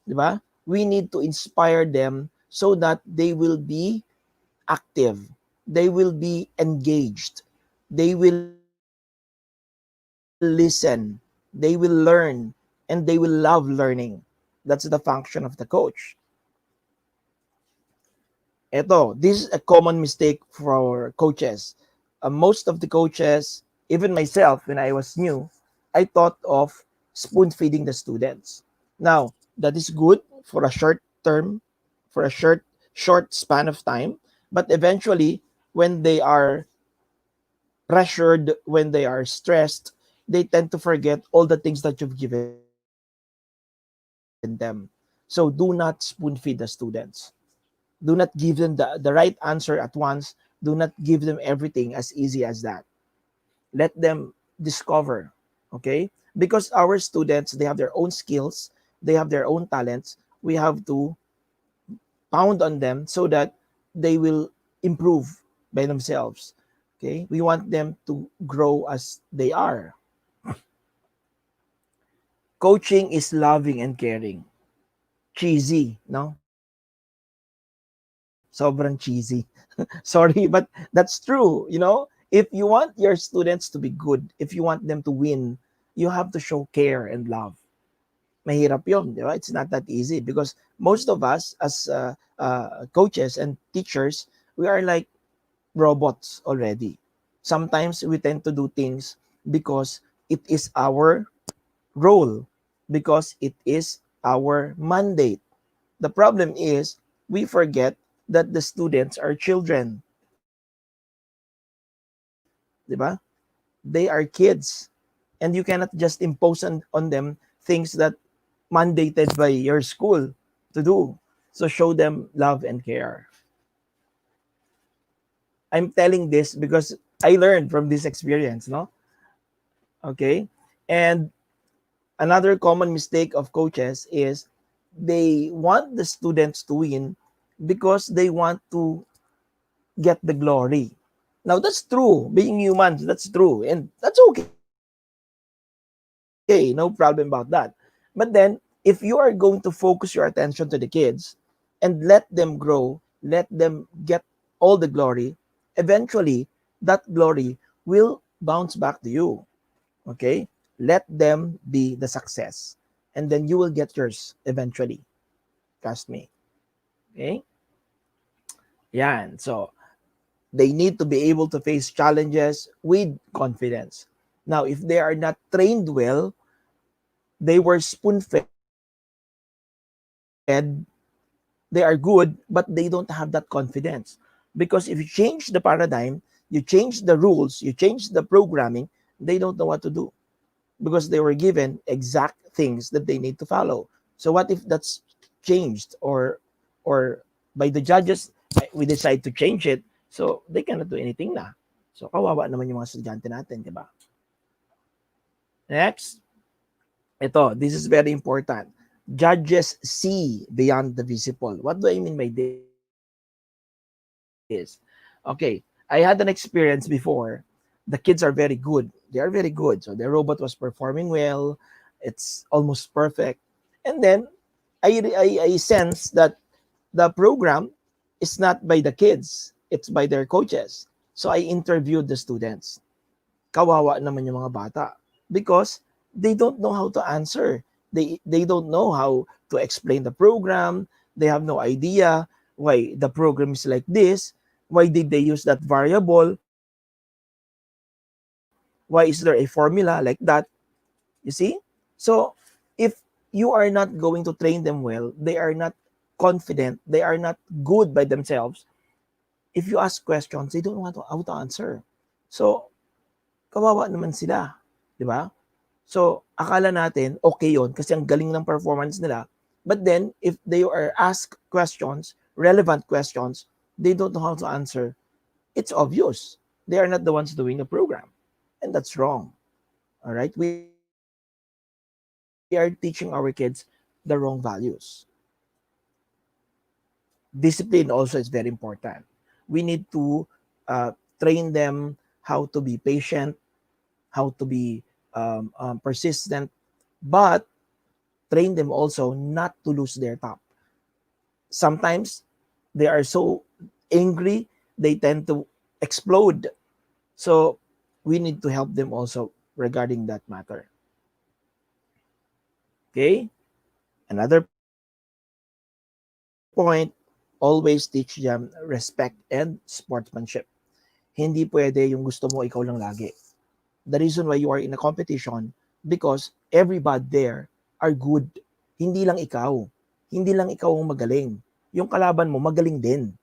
Di ba? We need to inspire them so that they will be active, they will be engaged, they will listen, they will learn, and they will love learning. That's the function of the coach. This is a common mistake for coaches. Most of the coaches, even myself, when I was new, I thought of spoon feeding the students. Now, that is good for a short term, for a short span of time, but eventually, when they are pressured, when they are stressed, they tend to forget all the things that you've given them. So do not spoon feed the students. Do not give them the right answer at once. Do not give them everything as easy as that. Let them discover, okay? Because our students, they have their own skills, they have their own talents. We have to pound on them so that they will improve by themselves. Okay? We want them to grow as they are. Coaching is loving and caring. Cheesy, no? Sobrang cheesy. Sorry, but that's true. If you want your students to be good, if you want them to win, you have to show care and love. Mahirap yun, di ba? It's not that easy because most of us as coaches and teachers, we are like robots already. Sometimes we tend to do things because it is our role, because it is our mandate. The problem is we forget that the students are children, di ba? They are kids, and you cannot just impose on them things that mandated by your school to do. So show them love and care. I'm telling this because I learned from this experience, no? Okay? And another common mistake of coaches is they want the students to win because they want to get the glory. Now that's true. Being human, that's true. And that's okay. No problem about that. But then if you are going to focus your attention to the kids and let them grow, let them get all the glory, eventually that glory will bounce back to you. Okay? Let them be the success. And then you will get yours eventually. Trust me. Okay? Yan. So, they need to be able to face challenges with confidence. Now, if they are not trained well, they were spoon fed, they are good, but they don't have that confidence. Because if you change the paradigm, you change the rules, you change the programming, they don't know what to do because they were given exact things that they need to follow. So what if that's changed or by the judges we decide to change it, so they cannot do anything na. So kawawa naman yung mga estudyante natin, di ba? Next, this is very important. Judges see beyond the visible. What do I mean by this? Okay, I had an experience before. The kids are very good. They are very good. So the robot was performing well. It's almost perfect. And then I sense that the program is not by the kids. It's by their coaches. So I interviewed the students. Kawawa naman yung mga bata because they don't know how to answer. They don't know how to explain the program. They have no idea why the program is like this. Why did they use that variable? Why is there a formula like that? You see? So if you are not going to train them well, they are not confident, they are not good by themselves. If you ask questions, they don't want to how to answer. So, kawawa naman sila, di ba? So, akala natin, okay yon kasi ang galing ng performance nila. But then, if they are asked questions, relevant questions, they don't know how to answer, it's obvious. They are not the ones doing the program. And that's wrong. All right? We are teaching our kids the wrong values. Discipline also is very important. We need to train them how to be patient, how to be persistent, but train them also not to lose their top. Sometimes they are so angry, they tend to explode. So we need to help them also regarding that matter. Okay? Another point, always teach them respect and sportsmanship. Hindi pwede yung gusto mo ikaw lang lagi. The reason why you are in a competition, because everybody there are good. Hindi lang ikaw. Hindi lang ikaw ang magaling. Yung kalaban mo magaling din.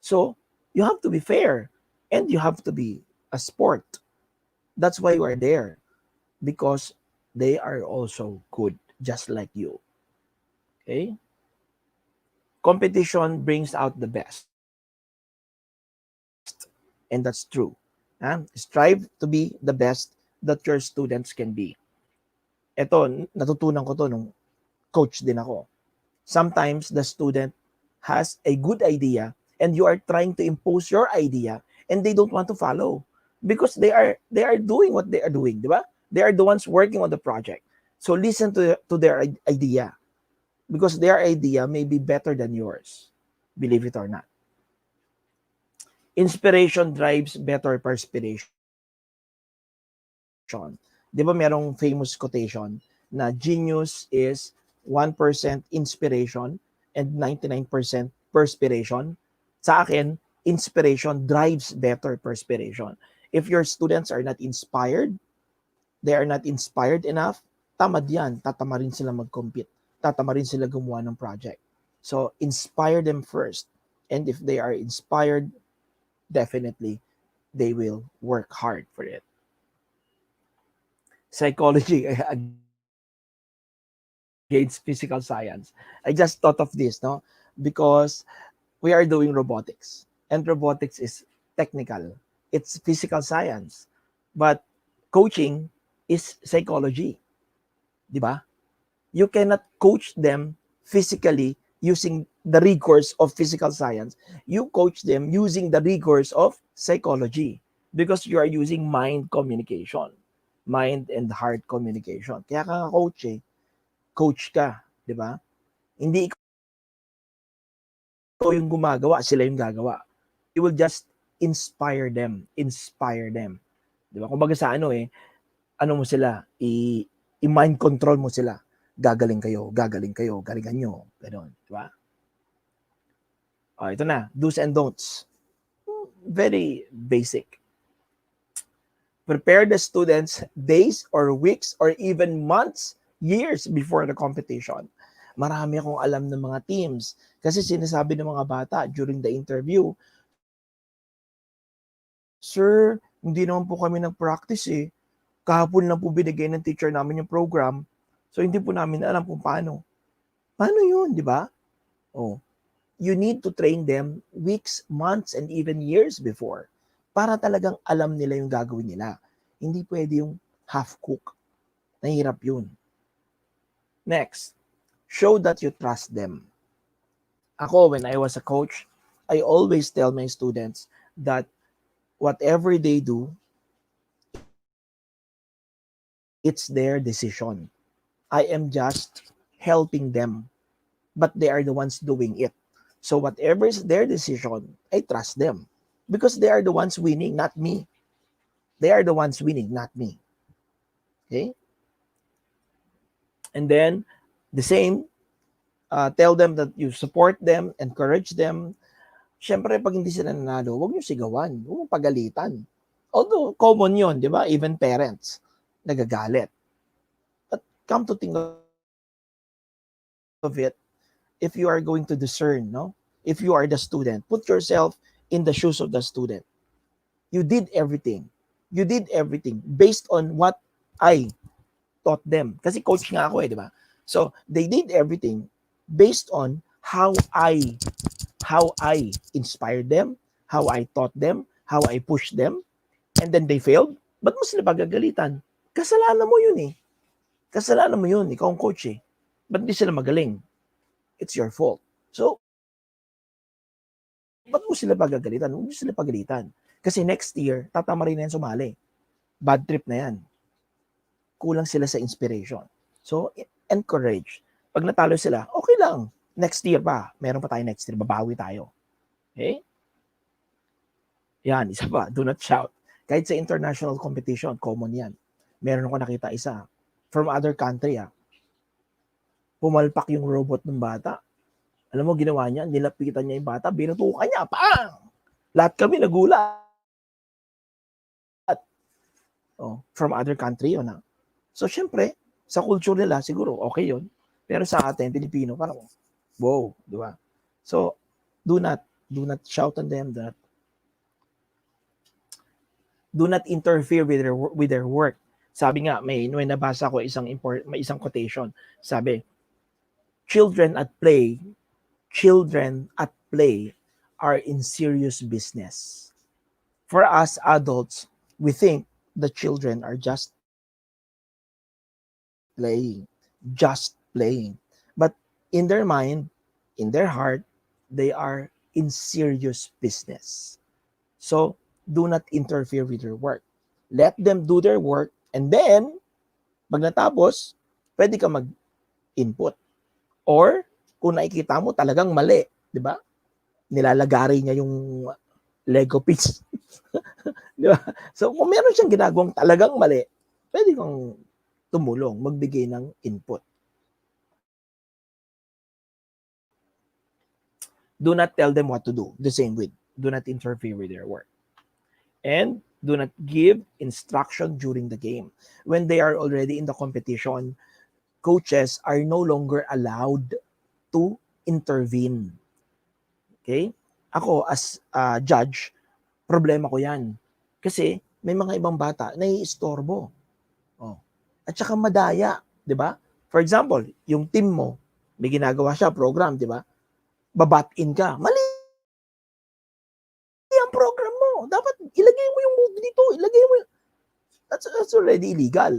So, you have to be fair and you have to be a sport. That's why you are there, because they are also good, just like you. Okay? Competition brings out the best. And that's true. Strive to be the best that your students can be. Ito, natutunan ko to nung coach din ako. Sometimes the student has a good idea and you are trying to impose your idea and they don't want to follow because they are doing what they are doing, di ba? They are the ones working on the project. So listen to their idea because their idea may be better than yours, believe it or not. Inspiration drives better perspiration. Di ba merong famous quotation na genius is 1% inspiration and 99% perspiration? Sa akin, inspiration drives better perspiration. If your students are not inspired, they are not inspired enough, tamad yan, tatama rin sila mag-compete. Tatama rin sila gumawa ng project. So, inspire them first. And if they are inspired, definitely, they will work hard for it. Psychology against physical science. I just thought of this, no? Because we are doing robotics. And robotics is technical. It's physical science. But coaching is psychology. Di ba? You cannot coach them physically using the rigors of physical science. You coach them using the rigors of psychology because you are using mind communication. Mind and heart communication. Kaya ka coach coach ka, di ba? Hindi ikaw yung gumagawa, sila yung gagawa. You will just inspire them. Di ba? Kung baga sa ano mo sila, i-mind control mo sila. Gagaling kayo, galingan nyo. Ganon, di ba? Ito na, do's and don'ts. Very basic. Prepare the students days or weeks or even months, years before the competition. Marami akong alam ng mga teams kasi sinasabi ng mga bata during the interview, "Sir, hindi naman po kami nag-practice Kahapon lang po binigay ng teacher namin yung program. So hindi po namin alam kung paano." Paano yun, di ba? You need to train them weeks, months, and even years before para talagang alam nila yung gagawin nila. Hindi pwede yung half-cook. Nahirap yun. Next, show that you trust them. Ako, when I was a coach, I always tell my students that whatever they do, it's their decision. I am just helping them, but they are the ones doing it. So whatever is their decision, I trust them because they are the ones winning, not me. They are the ones winning, not me. Okay? And then, the same, tell them that you support them, encourage them. Siyempre, pag hindi sila nanalo, huwag niyo sigawan, huwag mong pagalitan. Although, common yun, di ba? Even parents, nagagalit. But come to think of of it if you are going to discern, no? If you are the student, put yourself in the shoes of the student. You did everything. You did everything based on what I taught them. Kasi coach nga ako di ba? So, they did everything based on how I inspired them, how I taught them, how I pushed them, and then they failed. Ba't mo sila pagagalitan? Kasalanan mo yun eh. Kasalanan mo yun. Ikaw ang coach eh. Ba't di sila magaling? It's your fault. So, ba't mo sila pagagalitan? Huwag mo sila pagalitan. Kasi next year, tatama rin na yan sumali. Bad trip na yan. Kulang sila sa inspiration. So, encourage. Pag natalo sila, okay lang. Next year pa. Meron pa tayo next year. Babawi tayo. Okay? Yan, isa pa. Do not shout. Kahit sa international competition, common yan. Meron ako nakita isa. From other country, pumalpak yung robot ng bata. Alam mo, ginawa niya, nilapitan niya yung bata, binutukan niya, pang! Lahat kami nagulat. From other country yun. So, syempre, sa culture nila, siguro, okay yun. Pero sa atin, Pilipino, parang, wow, di ba? So, do not shout on them, do not interfere with their work. Sabi nga, may nabasa ko isang quotation. Sabi, children at play are in serious business. For us adults, we think the children are just playing. But in their mind, in their heart, they are in serious business. So, do not interfere with their work. Let them do their work, and then, pag natapos, pwede ka mag-input. Or, kung nakikita mo talagang mali, di ba? Nilalagari niya yung Lego piece. Di ba? So, kung meron siyang ginagawang talagang mali, pwede kang tumulong, magbigay ng input. Do not tell them what to do. The same with, do not interfere with their work. And do not give instruction during the game. When they are already in the competition, coaches are no longer allowed to intervene. Okay? Ako, as a judge, problema ko yan. Kasi may mga ibang bata na iistorbo. At saka madaya, di ba? For example, yung team mo, may ginagawa siya, program, di ba? Babat-in ka. Mali ang program mo. Dapat ilagay mo yung move dito. Ilagay mo that's already illegal.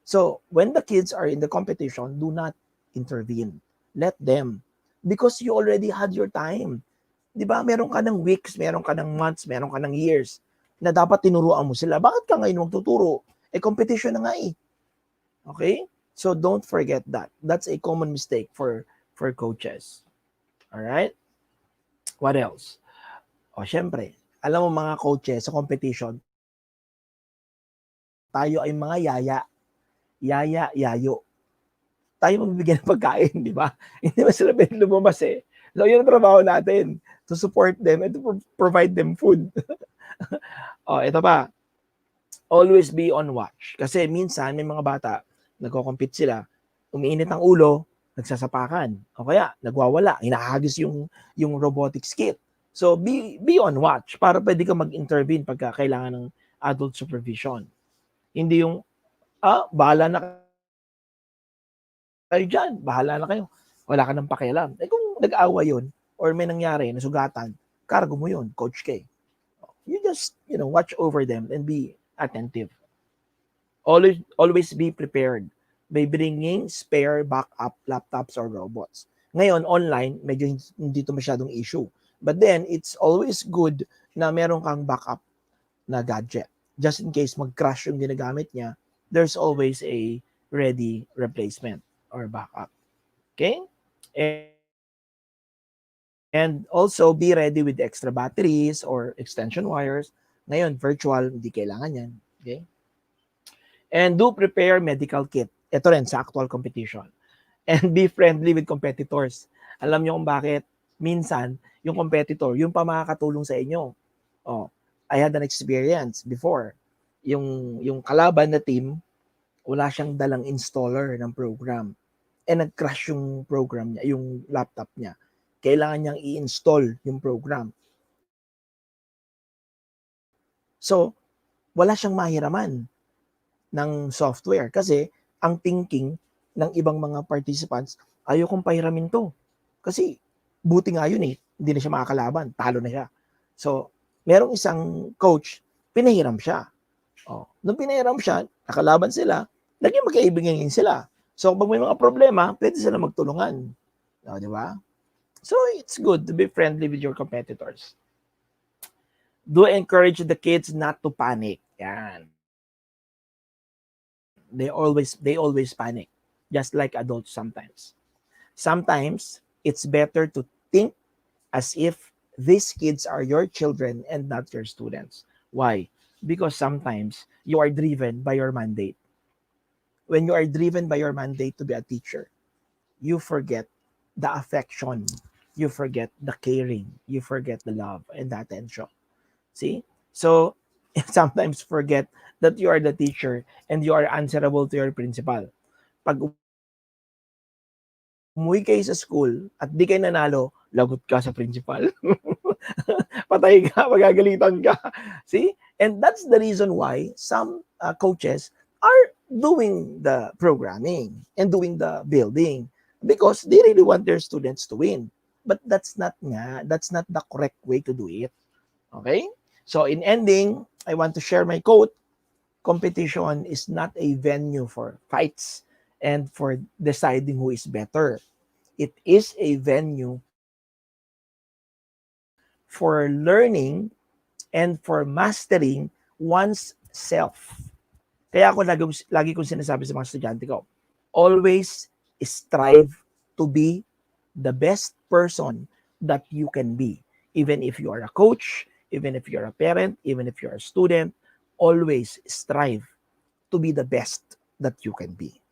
So, when the kids are in the competition, do not intervene. Let them. Because you already had your time. Di ba? Meron ka ng weeks, meron ka ng months, meron ka ng years na dapat tinuruan mo sila. Bakit ka ngayon magtuturo? Competition na nga eh. Okay? So, don't forget that. That's a common mistake for coaches. Alright? What else? Syempre, alam mo mga coaches sa competition, tayo ay mga yayo. Tayo magbibigyan ng pagkain, di ba? Hindi ba sila pwede lumabas eh. So, yun ang trabaho natin, to support them and to provide them food. Ito pa. Always be on watch. Kasi minsan, may mga bata, nagko-compete sila, umiinit ang ulo, nagsasapakan. O kaya, nagwawala, hinahagis yung robotics kit. So, be on watch para pwede ka mag-intervene pagka kailangan ng adult supervision. Hindi yung, bahala na kayo dyan, bahala na kayo. Wala ka ng pakialam. Kung nag-awa yun, or may nangyari, nasugatan, cargo mo yun, Coach K. You just, watch over them and be attentive. Always be prepared by bringing spare backup laptops or robots. Ngayon, online, medyo hindi ito masyadong issue. But then, it's always good na meron kang backup na gadget. Just in case mag-crash yung ginagamit niya, there's always a ready replacement or backup. Okay? And also, be ready with extra batteries or extension wires. Ngayon, virtual, hindi kailangan yan. Okay? And do prepare medical kit. Ito rin sa actual competition. And be friendly with competitors. Alam niyo kung bakit? Minsan, yung competitor, yung pa makakatulong sa inyo. I had an experience before. Yung kalaban na team, wala siyang dalang installer ng program. nag-crash yung program niya, yung laptop niya. Kailangan niyang i-install yung program. So, wala siyang mahiraman ng software kasi ang thinking ng ibang mga participants, ayaw kong pahiramin to. Kasi buti nga yun hindi na siya makakalaban, talo na siya. So, merong isang coach, pinahiram siya. Nung pinahiram siya, nakalaban sila, naging magkaibigan sila. So, pag may mga problema, pwede sila magtulungan. Di ba? So, it's good to be friendly with your competitors. Do encourage the kids not to panic. Yan. They always panic, just like adults sometimes. Sometimes, it's better to think as if these kids are your children and not your students. Why? Because sometimes you are driven by your mandate. When you are driven by your mandate to be a teacher, you forget the affection, you forget the caring, you forget the love and the attention. See? So, sometimes forget that you are the teacher and you are answerable to your principal. Pag umuwi kayo sa school at di kayo nanalo, lagot ka sa principal. Patay ka, magagalitan ka. See? And that's the reason why some coaches are doing the programming and doing the building because they really want their students to win. But that's not the correct way to do it. Okay? So in ending, I want to share my quote. Competition is not a venue for fights and for deciding who is better. It is a venue for learning and for mastering one's self. Kaya ako lagi kong sinasabi sa mga estudyante ko, always strive to be the best person that you can be. Even if you are a coach, even if you're a parent, even if you're a student, always strive to be the best that you can be.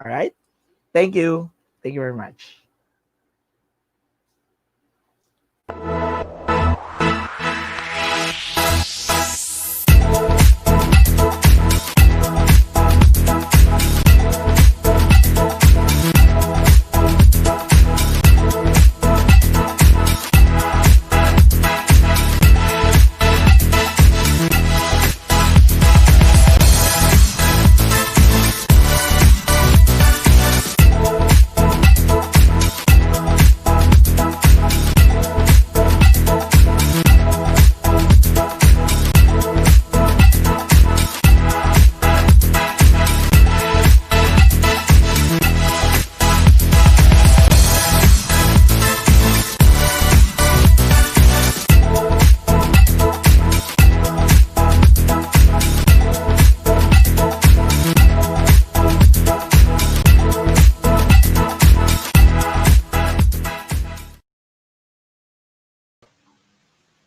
All right? Thank you. Thank you very much.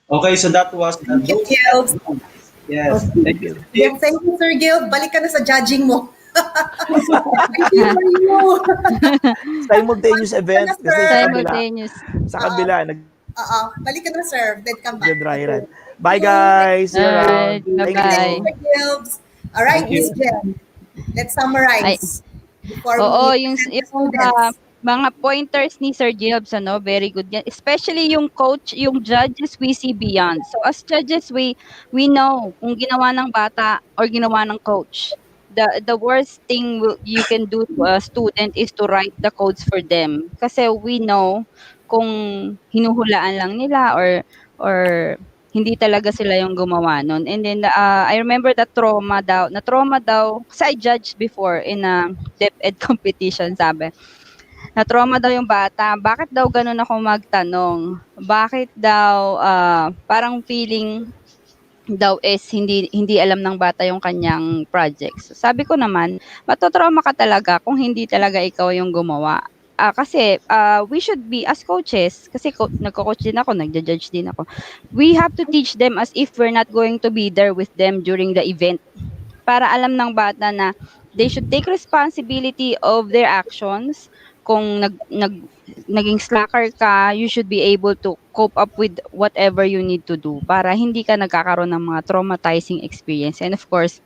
Okay, so that was Thank you, Gilbs. Yes, thank you. Yeah, thank you, Sir Gil. Balik ka na sa judging mo. Thank you for you. Simultaneous event. Kasi Simultaneous. sa kabila, Balik ka na, sir. Then come back. nag-dry run. Bye, guys. See you around. Bye. Thank you. Bye-bye. Thank you, Gilbs. All right, Thank you. Miss Jen. Let's summarize. Before Oo, we yung present the students. mga pointers ni Sir Gilbs, very good yan. Especially yung coach, yung judges, we see beyond. So as judges, we know kung ginawa ng bata or ginawa ng coach. The worst thing you can do to a student is to write the codes for them. Kasi we know kung hinuhulaan lang nila or hindi talaga sila yung gumawa nun. And then, I remember na trauma daw, kasi I judged before in a DepEd competition, sabi. Na-trauma daw yung bata. Bakit daw ganun ako magtanong? Bakit daw, parang feeling daw is hindi alam ng bata yung kanyang projects. So, sabi ko naman, matotrauma ka talaga kung hindi talaga ikaw yung gumawa. Kasi we should be as coaches, kasi nagko-coach din ako, nagja-judge din ako. We have to teach them as if we're not going to be there with them during the event. Para alam ng bata na they should take responsibility of their actions. Kung naging slacker ka, you should be able to cope up with whatever you need to do para hindi ka nagkakaroon ng mga traumatizing experience. And of course,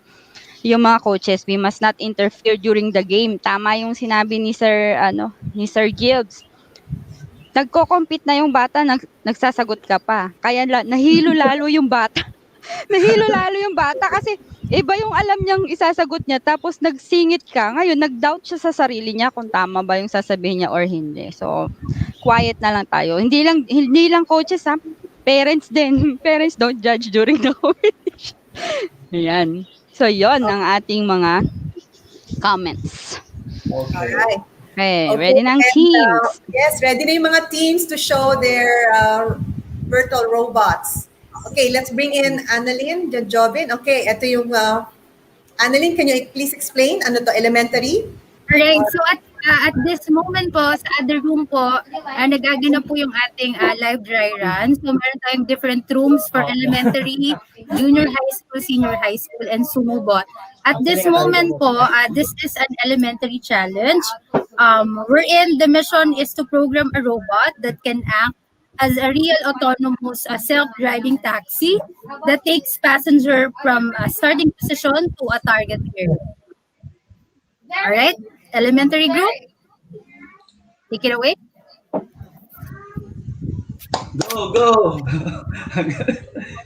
yung mga coaches, we must not interfere during the game. Tama yung sinabi ni Sir Gibbs. Nagko-compete na yung bata, nagsasagot ka pa. Kaya nahilo lalo yung bata. Nahilo lalo yung bata kasi iba yung alam niyang isasagot niya tapos nagsingit ka. Ngayon, nag-doubt siya sa sarili niya kung tama ba yung sasabihin niya or hindi. So, quiet na lang tayo. Hindi lang coaches ha, parents din. Parents don't judge during the competition. Ayan. So, yon ang ating mga comments. Alright. Okay, Okay, ready ng and, teams. yes, ready na yung mga teams to show their virtual robots. Okay, let's bring in Annalyn, Jovin. Okay, ito yung Annalyn, can you please explain ano to, elementary? Alright, so at this moment po, sa other room po, nagaganap po yung ating live dry run. So meron tayong different rooms for elementary, junior high school, senior high school, and sumubot. At this moment po, this is an elementary challenge. Wherein the mission is to program a robot that can act as a real autonomous self-driving taxi that takes passenger from a starting position to a target area. All right, elementary group, take it away. Go!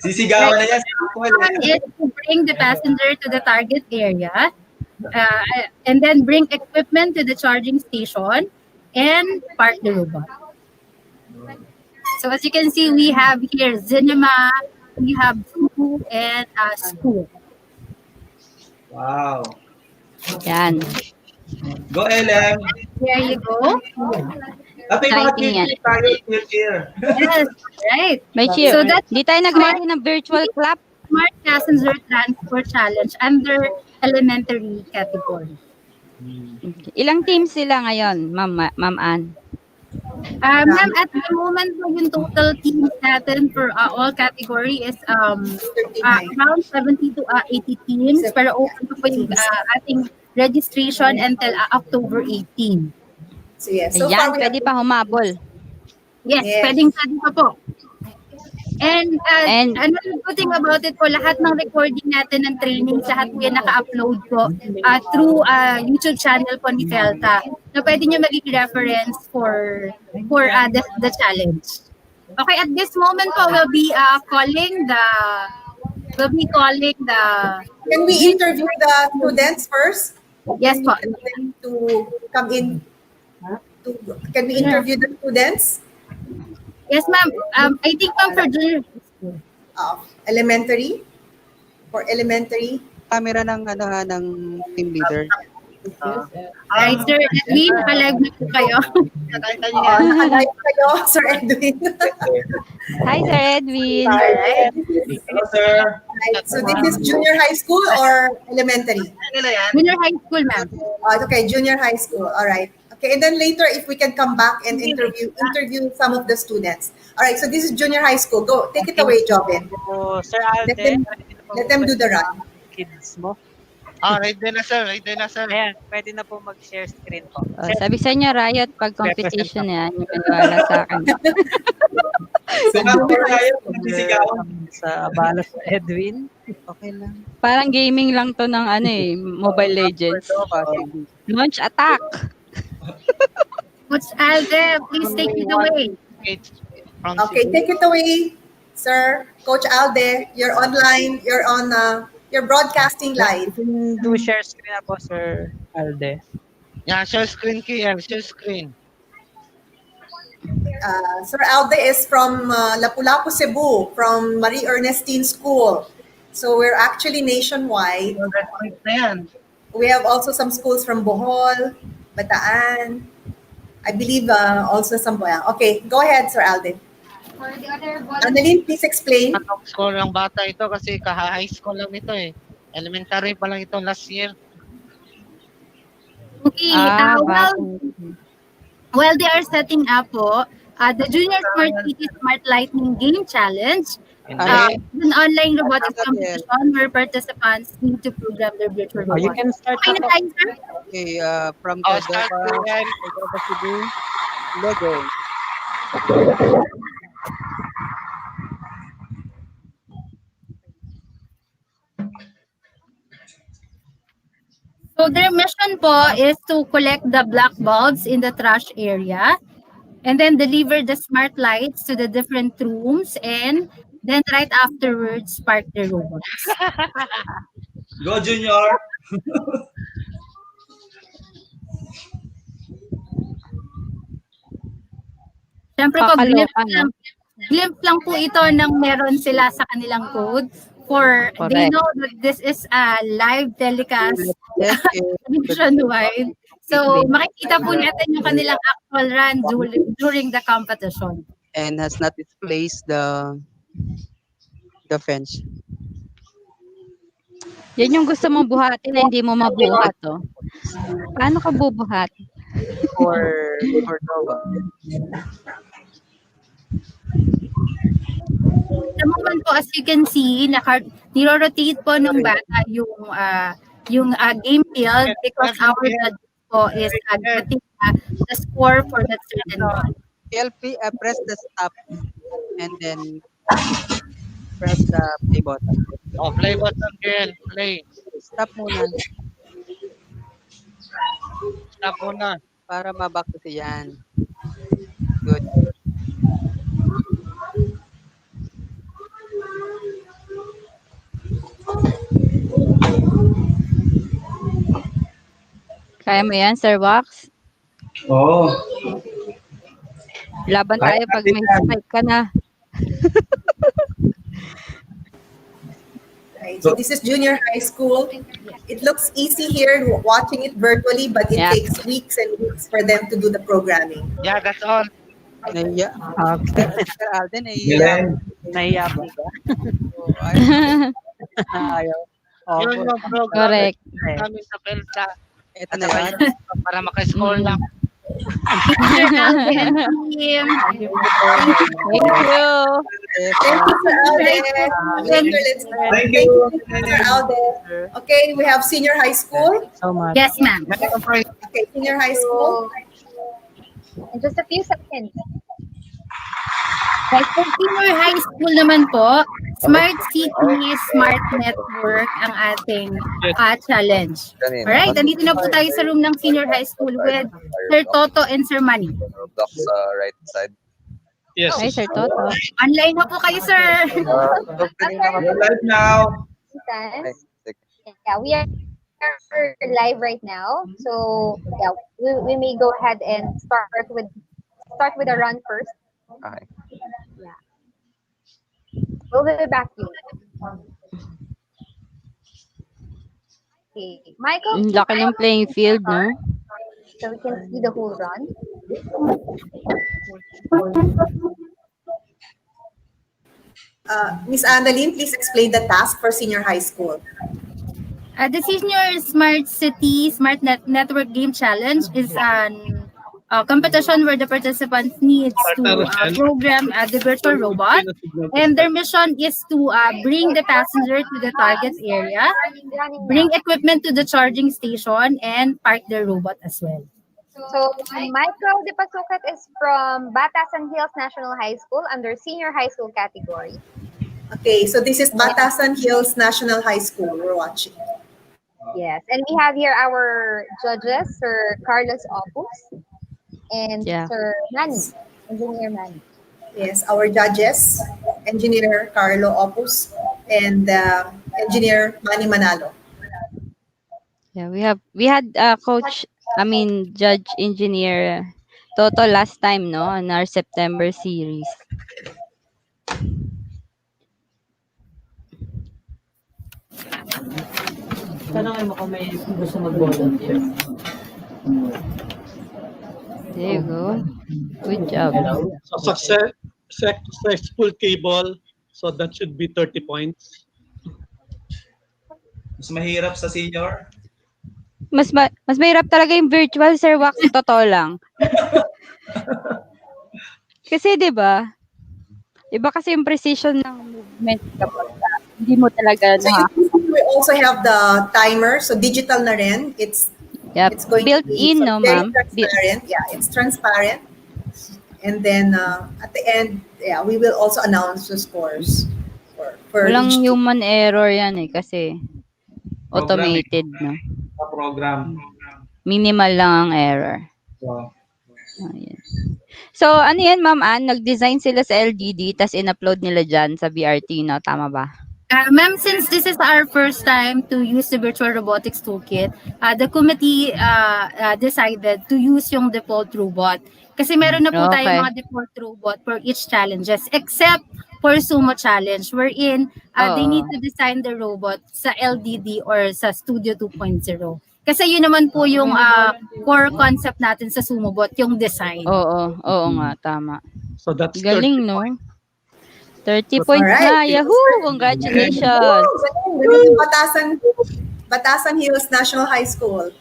Sisigawan na yan. One is to bring the passenger to the target area, and then bring equipment to the charging station and park the robot. So as you can see, we have here cinema, we have zoo, and school. Wow. Yan. Go, LM. There you go. Ito yung mga Exciting yan. cheer tayo, cheer. Yes, right. May cheer. So that's Di tayo nag-ready ng virtual clap. Smart Passenger Transport Challenge under elementary category. Ilang teams sila ngayon, Ma'am Ann? Ma'am, at the moment po yung total teams natin for all category is around 70 to 80 teams, pero open po yung ating registration until October 18. So yes, so far Ayan, we pwede have pa humabol. Yes, Yes. pwede pa po. And another good thing about it po, lahat ng recording natin ng trainings, lahat po yan naka-upload po through YouTube channel po ni Felta. Na pwede nyo maging reference for the challenge. Okay, at this moment po, we'll be calling the Can we interview the students first? yes po. To come in. Can we interview the students? Yes ma'am. I think ma'am for junior high school. Elementary? For elementary? Camera ng team leader. Alright, Sir Edwin, naka-live na po kayo. Naka-live kayo, Sir Edwin. Hi, Sir Edwin. Alright. Hello, sir. Right. So this is junior high school or elementary? Junior high school ma'am. Okay, junior high school. All right. Okay, and then later if we can come back and interview some of the students. All right, so this is junior high school. Go, take it away, Jobin. So, Sir Let Alden, them do the run. kids mo. Ready na sir. Ayan, pwede na po mag-share screen po. Sabi sa inyo, Riot, pag competition yan, yung maniwala sa akin. Sumama tayo, sisigawan. Sa abala sa Edwin, okay lang. Parang gaming lang to ng Mobile Legends. Launch attack. Coach Alde, please take it away. Okay, take it away, sir. Coach Alde, you're online. You're on. You're broadcasting live. Do share screen na po, Sir Alde. Yeah, share screen here. Share screen. Sir Alde is from Lapu-Lapu, Cebu, from Marie Ernestine School. So we're actually nationwide. We have also some schools from Bohol, Bataan. I believe also some. Okay, go ahead, Sir Alde. Annalyn, please explain. Anong school ng bata ito kasi high school lang ito eh. Elementary pa lang ito last year. Okay, while they are setting up po, the Junior Smart City Smart Lightning Game Challenge, an online robotics competition where participants need to program their virtual robots. You can start Okay na tayo, sir? Okay, from the Cebu, Lego. So their mission po is to collect the black bulbs in the trash area and then deliver the smart lights to the different rooms, and then right afterwards park the robots. Go, Junior! Siyempre po, Kakaloka, no? glimpse lang po ito ng meron sila sa kanilang code, for they Correct. know that this is a live telecast Yes, yes. nationwide. So makikita po natin yung kanilang actual run during the competition. And has not displaced the fence. Yan yung gusto mong buhatin na hindi mo mabuhat, oh. Paano ka bubuhat? For Nova. Sa moment po, as you can see, niro-rotate po ng bata yung game field because our judge po is getting the score for that certain one. LP, press the stop and then press the play button. Oh, play button, girl. Play. Stop muna Stop muna. para maback to yan. Good. Kaya mo yan, Sir Wax? Oo. Laban tayo pag may spike ka na. Right, so this is junior high school. It looks easy here watching it virtually, but it Yeah. takes weeks and weeks for them to do the programming. Yeah, that's all. Naiya. Okay. Sir Alden, Galing. Nahiya po ba? Ayaw. Yun yung program Correct. namin sa PELSA. Ito At na saka yan. yun, para maka-score lang. Sir Alvin, team. Thank you. Thank you, Sir Alden. Later, let's Thank thank you. you, Sir Alden. Okay, we have senior high school. So much. Yes, ma'am. Okay, senior high school. In just a few seconds. Right, for senior high school naman po, Smart City, Smart Network ang ating challenge. Alright, nandito na po tayo sa room ng senior high school with Sir Toto and Sir Manny. Right side. Yes. Hi, Sir Toto. Online na po kayo, sir. We're live now. Guys. Yeah, we are live right now. So yeah, we may go ahead and start with a run first. Okay. Yeah. We'll be back to you. Okay. Michael, Ang laki ng playing field, no? so we can see the whole run. Miss Annalyn, please explain the task for senior high school. The Senior Smart City Smart Network Game Challenge is an competition where the participants needs to program the virtual robot, and their mission is to bring the passenger to the target area, bring equipment to the charging station, and park the robot as well. So Michael De Pasukat is from Batasan Hills National High School under senior high school category. Okay, so this is Batasan Hills National High School we're watching. Yes, and we have here our judges, Sir Carlos Opus and Yeah. Sir Manny, Engineer Manny. Yes, our judges, Engineer Carlo Opus and Engineer Manny Manalo. Yeah, we had Judge Engineer Toto last time, no, on our September series. Tanongin mo kung may gusto mag-volunteer. There you go. Good job. So successful cable, so that should be 30 points. Mas mahirap sa senior. Mas mahirap talaga yung virtual, Sir Wax. Totoo lang. Kasi 'di ba? Iba kasi yung precision ng movement kapag hindi mo talaga So we also have the timer, so digital na rin. It's going built to be in, no, very ma'am? transparent. Yeah, it's transparent. And then at the end, yeah, we will also announce the scores for Walang each team. human error yan kasi automated, no? Sa program. Minimal lang ang error. So, Ayan. So, ano yan, Ma'am Ann? Nag-design sila sa LDD, tas in-upload nila dyan sa BRT, no? Tama ba? Ma'am, since this is our first time to use the Virtual Robotics Toolkit, the committee decided to use yung default robot. Kasi meron na po tayong mga default robot for each challenges, except for Sumo Challenge, wherein they need to design the robot sa LDD or sa Studio 2.0. Kasi yun naman po yung core concept natin sa SumoBot, yung design. Oo nga, tama. So that's Galing, no? 30 Alright. points na. Yahoo! Congratulations! Galing yung Batasan Hills National High School.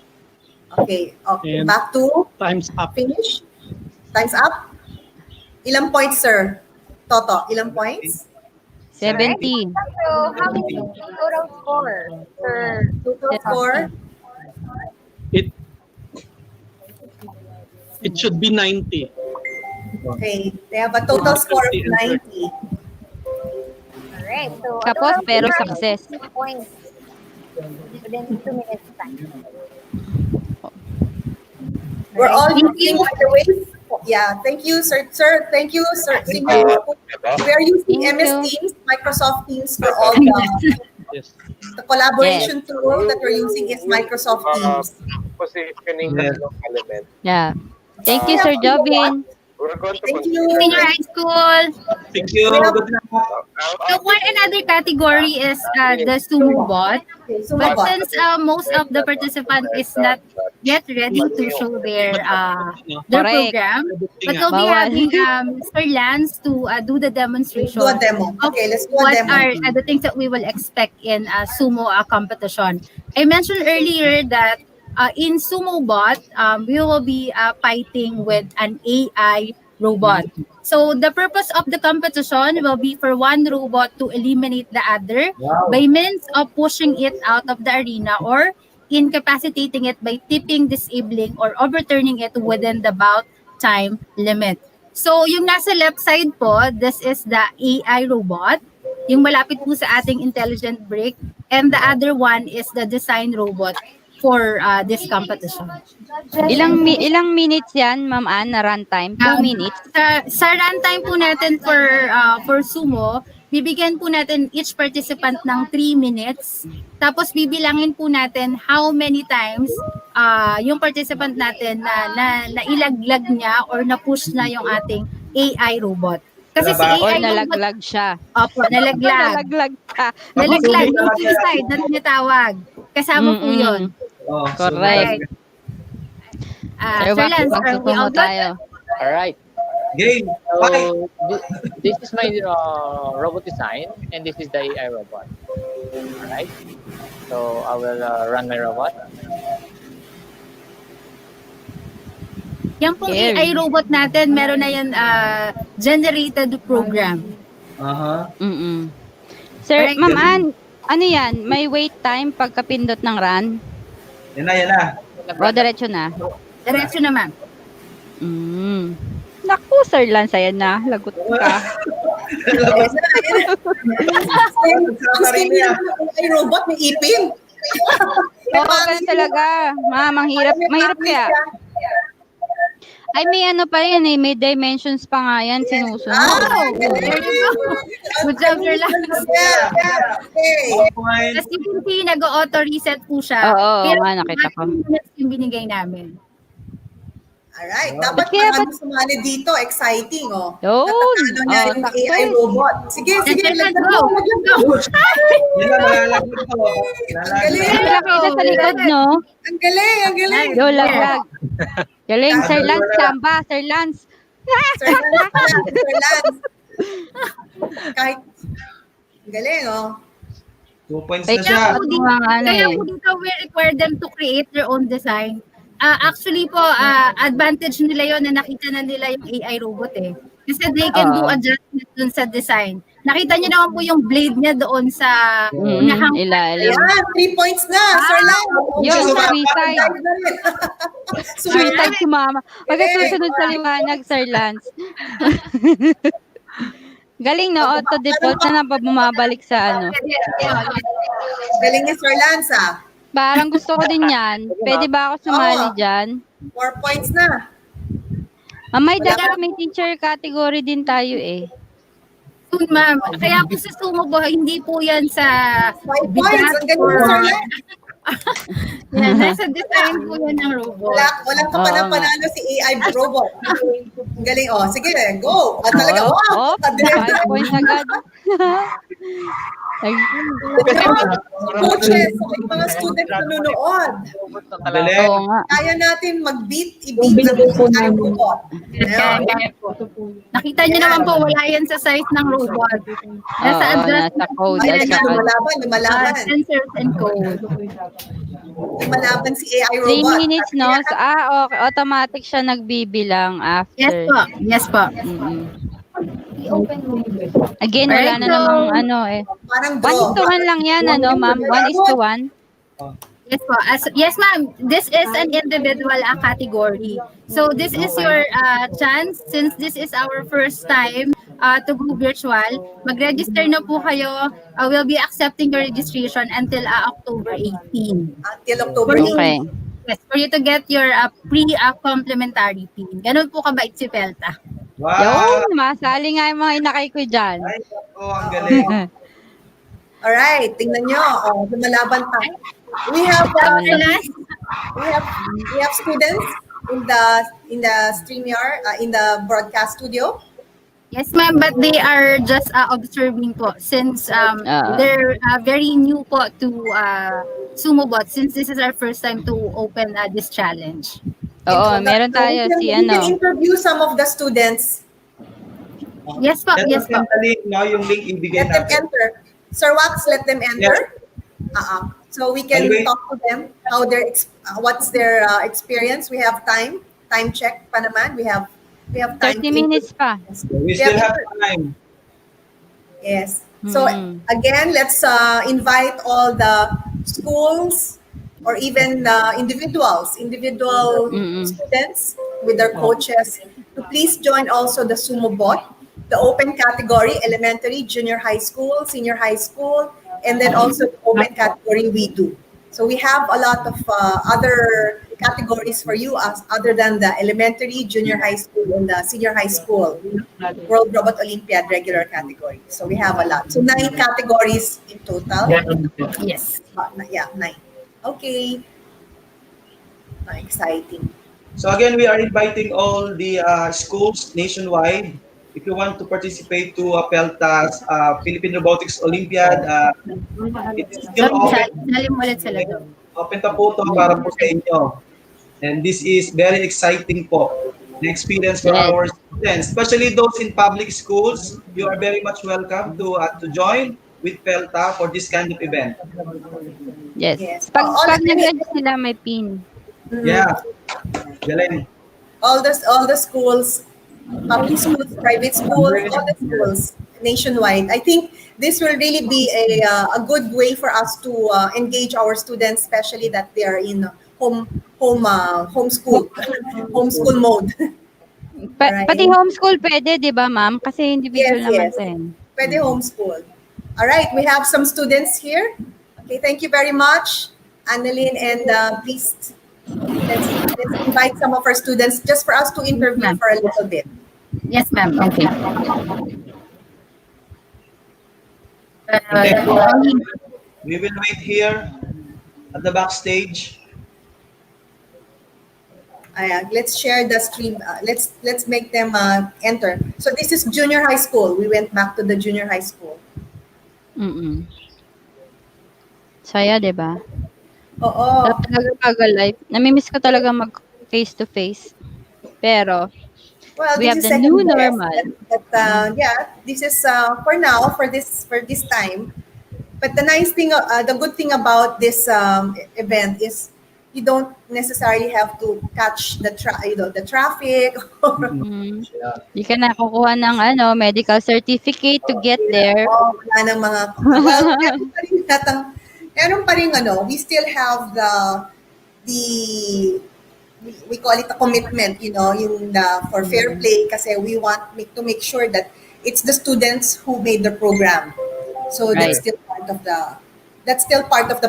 Okay. And Back to time's up. finish. Time's up. Ilang points, sir? Toto, ilang points? 70. So, how many total score? For Total score? It should be 90. Okay. They have a total score of 90. Alright, so Tapos, pero success. points within 2 minutes time. We're all using, by the way, yeah, thank you, sir. Sir, thank you, sir. Senior. We are using Thank MS you. Teams, Microsoft Teams for all the Yes. collaboration tool that we're using is Microsoft Teams. Positioning Yeah. tatlong element. Yeah. Thank you, Sir Jobin. We're going to Thank you. Senior high school. thank you. Good luck. So one another category is the SumoBot. But since most of the participants is not yet ready to show their Correct. program, but we'll be Bawal. having Sir Lance to do the demonstration. Do a demo. Okay, let's do a What demo. are the things that we will expect in a sumo competition? I mentioned earlier that in SumoBot, we will be fighting with an AI robot. So the purpose of the competition will be for one robot to eliminate the other by means of pushing it out of the arena or incapacitating it by tipping, disabling, or overturning it within the bout time limit. So yung nasa left side po, this is the AI robot. Yung malapit po sa ating intelligent brick. And the other one is the design robot for this competition. Ilang minutes yan, Ma'am Ann, na runtime? 2 minutes? Sa runtime po natin for sumo, bibigyan po natin each participant ng 3 minutes. Tapos bibilangin po natin how many times yung participant natin na ilaglag niya or na-push na yung ating AI robot. Kasi si Or AI robot, nalaglag siya. opo, nalaglag. Nalaglag ka. Nalaglag, yung suicide na tinatawag. Kasama po yun. Oh, Correct. Sir, Sir Lance, are we magsusumo all good? tayo. All right. Game. Fight. So this is my robot design, and this is the AI robot. All right. So I will run my robot. Yan pong Scary. AI robot natin, meron na yan generated program. Sir, Correct. Ma'am Ann, ano yan? May wait time pagkapindot ng run? Yan na. O, diretso na? Diretso na, ma'am. Naku, Sir Lance, ayan na. Lagot ka. AI robot, may ipin. Oo, ganun talaga. Ma'am, mahirap kaya. Ay, may ano pa yan eh. May dimensions pa nga yan. Sinusunod. Good job, Sir Lance. Okay. As you can see, nag-auto reset po siya. Oo, Pero nga, nakita ko. 5 minutes yung binigay namin. Alright, dapat Kaya marami sumali dito. Exciting, oh. Yun. Ano niya Oh, yung sakto AI eh. robot. Sige, Let's lagyan go. mo. Yan na, malalaglag to. Ang galing. Nakita sa likod, no? Ang galing, ang galing. Yo, laglag. Galing, Sir Lance, samba. Sir Lance. Sir Lance. Kahit, ang galing, oh. 2 points Ay, na siya. Kaya po dito, kaya po dito we require them to create their own design. Actually po, advantage nila yon na nakita na nila yung AI robot eh. Kasi they can do adjustment dun sa design. Nakita niyo naman po yung blade niya doon sa unahang. Ilalim. Ayan, 3 points na, Sir Lance. Yun, suicide. Suicide. Suicide sumama. Pagkasusunod sa liwanag, Sir Lance. Galing, no? Auto-default na bumabalik sa ano. Galing ni Sir Lance, ah. Parang gusto ko din yan. Pwede ba ako sumali Oo. dyan? 4 points na. Mamay, Wala dapat may teacher category din tayo eh. Soon, ma'am. Kaya po sa Sumubo, hindi po yan sa 5 points. Ang galing mo, Sir Len. Yan, nasa design po yan ng robot. Walang Oo nga. panalo si AI robot. Ang galing. Oh, sige, go. Talaga, Oh, wow. oh, 5 points agad. Coaches, may mga students nanonood. Galing. Oo nga. Kaya natin i-beat ang AI robot. Kaya, kaya po. Nakita niyo naman po, wala yan sa size ng robot. Nasa Oo, address nasa code. Ayan, Nasa code. lumalaban. sensors and code. Lumalaban si AI 3 robot. minutes, no? So, okay. Automatic siya nagbibilang Yes after. po. Yes po. Again, wala na namang ano eh. Parang 1:1 lang yan, ano, ma'am? 1:1. Yes po. Yes, ma'am. This is an individual category. So this is your chance, since this is our first time to go virtual. Mag-register na po kayo. We'll be accepting your registration until October 18. Until October 18. Okay. Yes, for you to get your pre-complimentary PIN. Ganun po kabait si Pelta. Wow. Yun, masali nga yung mga inakay ko dyan. Oh, ang galing. Alright, tingnan nyo. Oh, lumalaban pa. We have students in the StreamYard, in the broadcast studio. Yes, ma'am, but they are just observing po since they're very new po to SumoBot, since this is our first time to open this challenge. Oo, meron tayo si You ano. can interview some of the students. Yes po, yes po. Yung link ibigay Let them natin. enter. Sir Wax, let them enter. So we can Anyway. talk to them how what's their experience. We have time check pa naman. We have time. 30 minutes pa. We still have time. Yes. So again, let's invite all the schools or even individual students with their coaches to please join also the SumoBot, the open category, elementary, junior high school, senior high school, and then also the open category we do. So we have a lot of other categories for you other than the elementary, junior high school, and the senior high school World Robot Olympiad regular category. So we have a lot. So 9 categories in total. Yes. Yeah, 9. Okay. Exciting. So again, we are inviting all the schools nationwide. If you want to participate to Pelta's Philippine Robotics Olympiad, it's still open. Open pa po to para po sa inyo. And this is very exciting po. The experience for our students, especially those in public schools. You are very much welcome to join with Pelta for this kind of event. Yes. Pag nag-register sila, may PIN. Yeah. Galing. All the schools, public schools, private schools, all the schools nationwide. I think this will really be a good way for us to engage our students, especially that they are in homeschool mode. Pati homeschool pwede, di ba, ma'am? Kasi individual naman din. Pwede homeschool. All right, we have some students here. Okay, thank you very much, Annalyn, and please let's invite some of our students just for us to interview for a little bit. Yes, ma'am. Okay. We will wait here at the backstage. Let's share the stream. Let's make them enter. So this is junior high school. We went back to the junior high school. Saya, di ba? Oo. Talaga pag-live. Namimiss ko talaga mag face-to-face. Pero, well, we have this is the new second best, normal. But yeah, this is for now, for this time. But the nice thing, the good thing about this event is you don't necessarily have to catch the traffic. Hindi ka na kukuha ng medical certificate to get there. Wala ng mga, well, meron pa rin we still have we call it a commitment, yung for fair play, kasi we want to make sure that it's the students who made the program. So that's still part of that's still part of the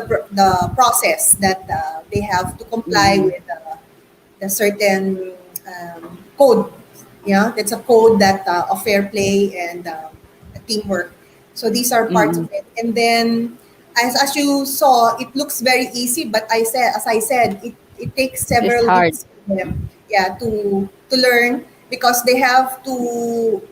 process that they have to comply with the certain code. Yeah, it's a code that of fair play and teamwork. So these are parts of it. And then, as you saw, it looks very easy, but as I said, it takes several hard. weeks for them, to learn, because they have to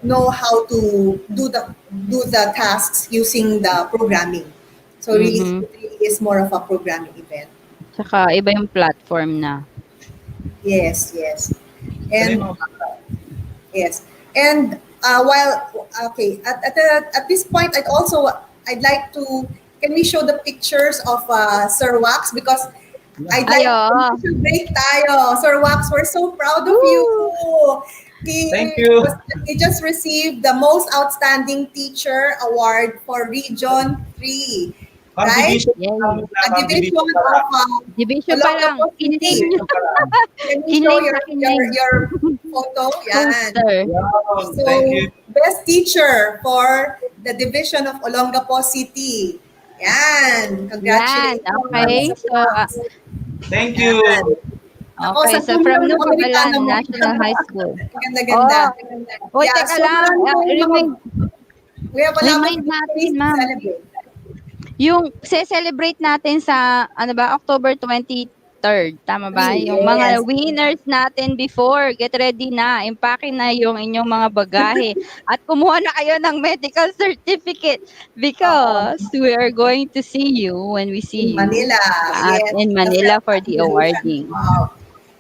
know how to do the tasks using the programming. So really, it really is more of a programming event. Tsaka iba yung platform na. Yes. And yes. And at this point, I'd like to, can we show the pictures of Sir Wax, because I'd like to celebrate tayo. Sir Wax, we're so proud of you. Thank you. He just received the most outstanding teacher award for Region 3. Right? Division Division pa lang. Kinling. Can you show your photo? Yan. So, Thank you. best teacher for the division of Olongapo City. Yan. Congratulations. Okay. So, Thank you. okay, so from Nukabalan National High School. Ganda-ganda. Oh, teka lang. We have a lot of Remind natin, things to ma'am. celebrate. Yung celebrate natin sa October 23rd, tama ba? Yung mga winners natin before, get ready na, impake na yung inyong mga bagahe at kumuha na kayo ng medical certificate because we are going to see you when we see you Manila. in Manila for the awarding. Wow.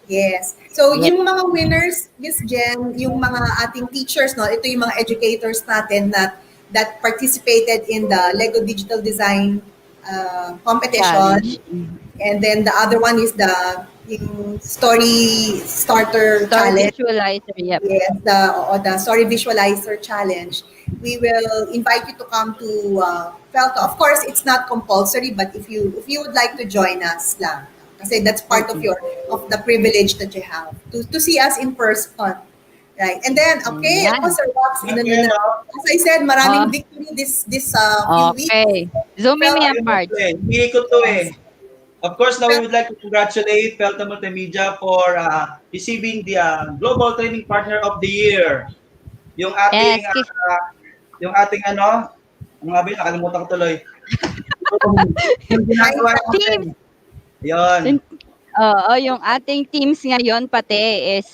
Yes. So, yung mga winners, Miss Jen, yung mga ating teachers, no, ito yung mga educators natin that participated in the Lego Digital Design competition. And then the other one is the Story Starter Challenge. Visualizer, yep. Yes, the Story Visualizer Challenge. We will invite you to come to Felto. Of course, it's not compulsory, but if you would like to join us lang. Kasi that's part of the privilege that you have to see us in person. Right. And then, okay, ako, Sir Wax, as I said, maraming victory this few weeks. Okay. Zoom in me apart. Iikot to eh. Of course, now we would like to congratulate Felta Multimedia for receiving the Global Training Partner of the Year. Yung ating, nakalimutan ko tuloy. Yung ginagawa natin. Yun. Yung ating teams ngayon pati is,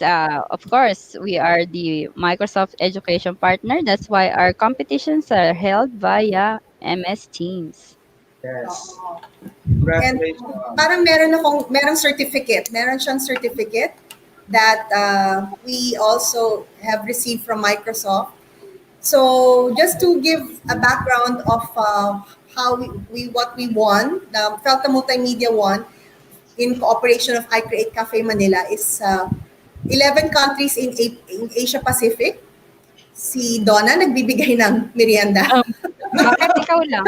of course, we are the Microsoft Education Partner. That's why our competitions are held via MS Teams. Yes. And parang merong certificate. Meron siyang certificate that we also have received from Microsoft. So just to give a background of how what we won, the Felta Multimedia won, in cooperation of iCreate Cafe Manila is 11 countries in Asia Pacific. Si Donna nagbibigay ng merienda. Bakit ikaw lang?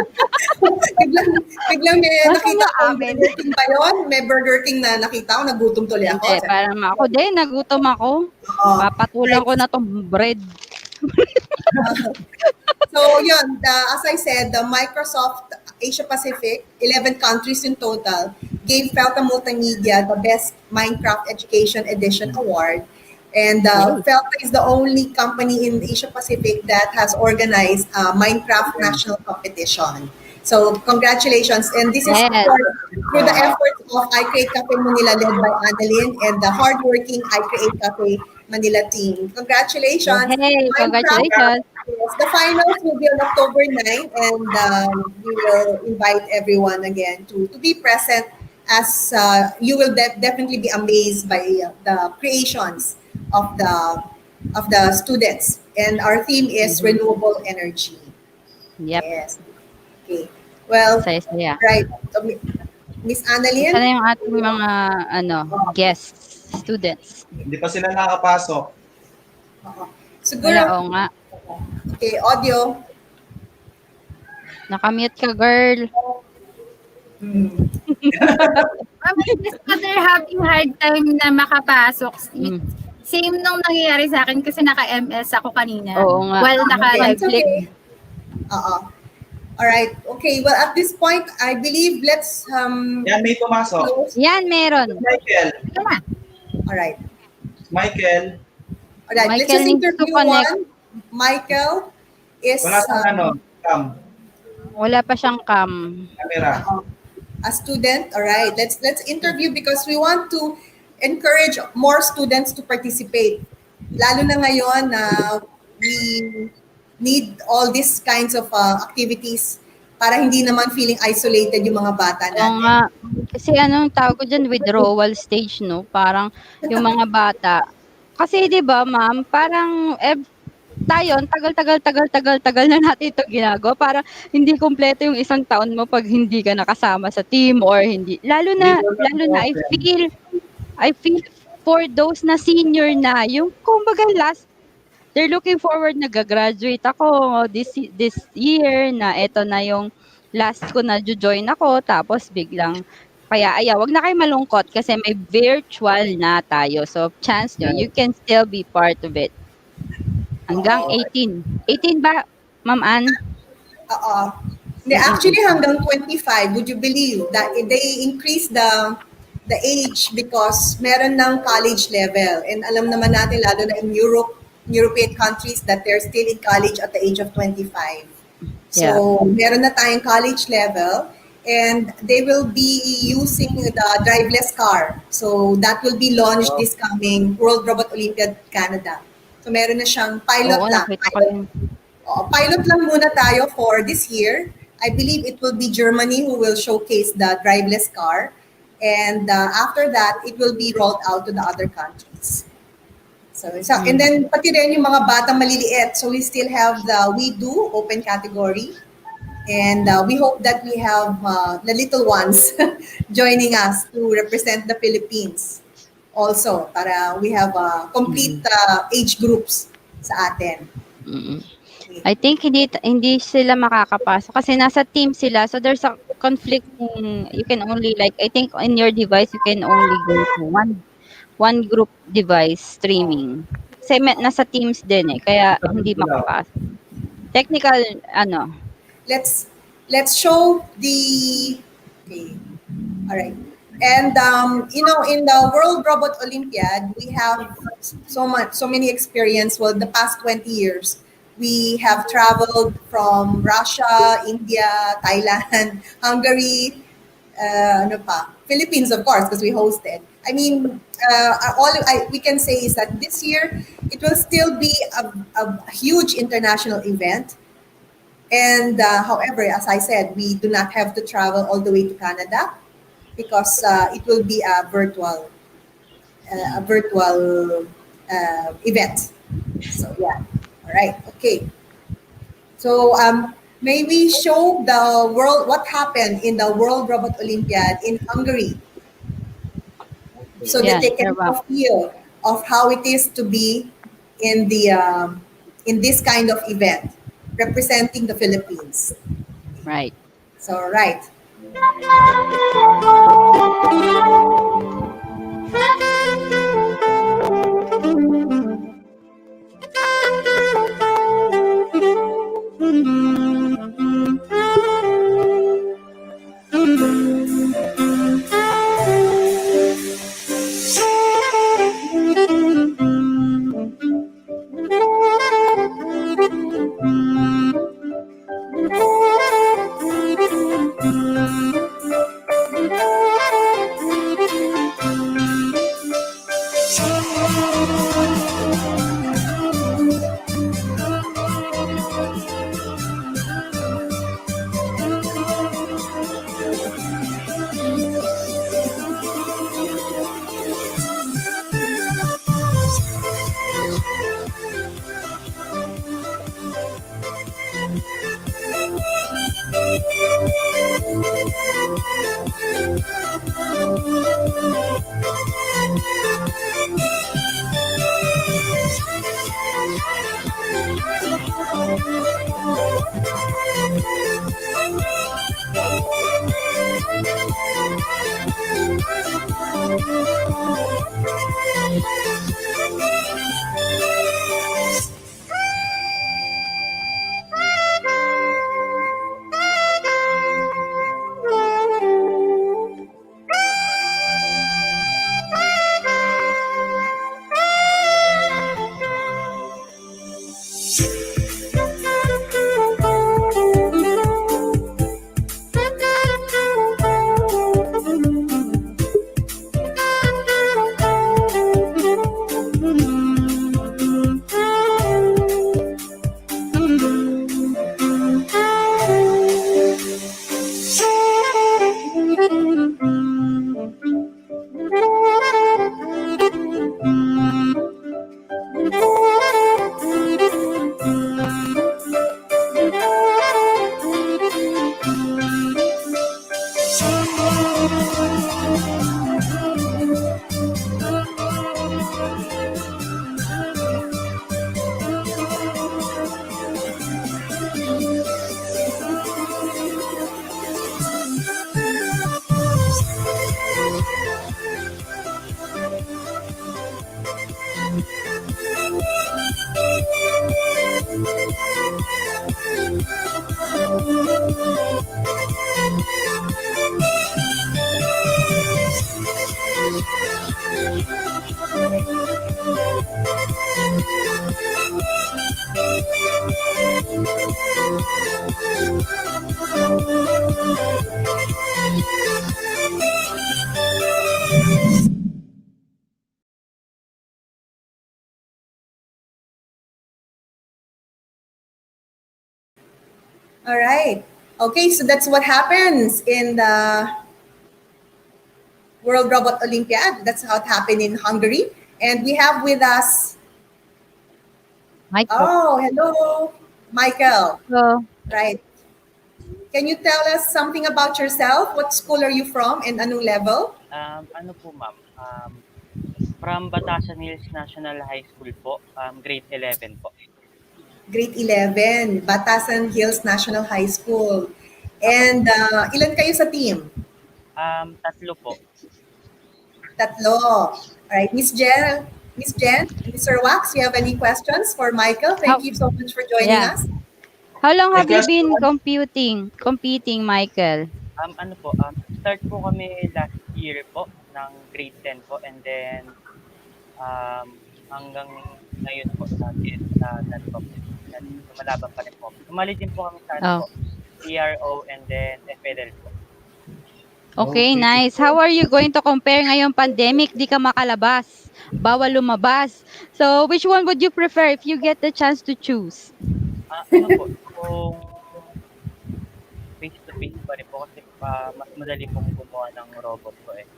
biglang may nakita ko. Burger King ba yun? May Burger King na nakita ko, nagutom tuloy ako. Parang ako din, nagutom ako. Papatulan ko na tong bread. So yun, as I said, the Microsoft Asia Pacific, 11 countries in total, gave Felta Multimedia the Best Minecraft Education Edition Award. And Felta is the only company in Asia Pacific that has organized a Minecraft national competition. So congratulations. And this is through the efforts of iCreate Cafe Manila led by Annalyn and the hardworking iCreate Cafe Manila team. Congratulations. Hey, congratulations. Yes, the finals will be on October 9 and we will invite everyone again to be present, as you will definitely be amazed by the creations of the students. And our theme is renewable energy. Yep. Yes. Okay. Well, right. So, Miss Annalyn? Ano yung ating mga guests, students? Hindi pa sila nakapasok. Siguro. Oo nga. Okay, audio. Nakamute ka, girl. Yes, they're having hard time na makapasok. Same nung nangyayari sa akin kasi naka-MS ako kanina. Oo nga. While naka-live click. Oo. All right. Okay. Well, at this point, I believe let's Yan, may pumasok. close. Yan, meron. Michael. All right. Michael. All right. Let's Michael just needs to interview connect. one. Michael is Wala sa cam. Wala pa siyang cam. Camera. a student. All right. Let's interview because we want to encourage more students to participate. Lalo na ngayon na we need all these kinds of activities para hindi naman feeling isolated yung mga bata Oo natin. nga. Kasi anong tawag ko dyan, withdrawal stage, no? Parang yung mga bata. Kasi di ba, ma'am, parang tayo, ang tagal na natin ito ginagawa. Para hindi kompleto yung isang taon mo pag hindi ka nakasama sa team or hindi. Lalo na, I feel for those na senior na, yung kumbaga they're looking forward na gagraduate ako this year na eto na yung last ko na join ako tapos biglang kaya wag na kayo malungkot kasi may virtual na tayo. So chance nyo, you can still be part of it. Hanggang 18. 18 ba, Ma'am Ann? Oo. Actually, hanggang 25, would you believe that they increase the age because meron ng college level. And alam naman natin, lalo na in European countries, that they're still in college at the age of 25. So, meron na tayong college level and they will be using the driveless car. So, that will be launched this coming World Robot Olympiad Canada. So, meron na siyang pilot lang. Pilot lang muna tayo for this year. I believe it will be Germany who will showcase the driveless car. And after that, it will be rolled out to the other countries. So and then pati rin yung mga batang maliliit. So we still have the We Do open category. And we hope that we have the little ones joining us to represent the Philippines also para we have complete age groups sa atin. I think hindi sila makakapasok kasi nasa team sila. So there's a conflicting, you can only I think in your device you can only go to one group device streaming. Kasi nasa teams din kaya hindi makapasok. Technical Let's show the all right. And in the World Robot Olympiad, we have so many experience. Well, the past 20 years, we have traveled from Russia, India, Thailand, Hungary, Philippines, of course, because we hosted. I mean, we can say is that this year it will still be a huge international event. And however, as I said, we do not have to travel all the way to Canada because it will be a virtual event. So yeah, all right, okay. So may we show the world what happened in the World Robot Olympiad in Hungary, so that they can have a feel of how it is to be in this kind of event representing the Philippines. Right. So right. All right. Okay, so that's what happens in the World Robot Olympiad. That's how it happened in Hungary. And we have with us, Michael. oh, hello, Michael. Hello. Right. Can you tell us something about yourself? What school are you from and anong level? Ano po ma'am, from Batasan Hills National High School po, grade 11 po. Grade 11, Batasan Hills National High School. And ilan kayo sa team? Tatlo po. Tatlo. All right, Miss Jen, Mr. Wax, you have any questions for Michael? Thank you so much for joining Yeah. us. How long have you been competing, Michael? Ano po, start po kami last year po ng grade 10 po, and then hanggang ngayon po sa non-pop. Lumalaban pa rin po. Sumali din po kami sa ano po, PRO and then FEDEL po. Okay, nice. How are you going to compare ngayong pandemic? Di ka makalabas. Bawal lumabas. So, which one would you prefer if you get the chance to choose? Ano po, kung face-to-face pa rin po kasi mas madali pong gumawa ng robot po eh.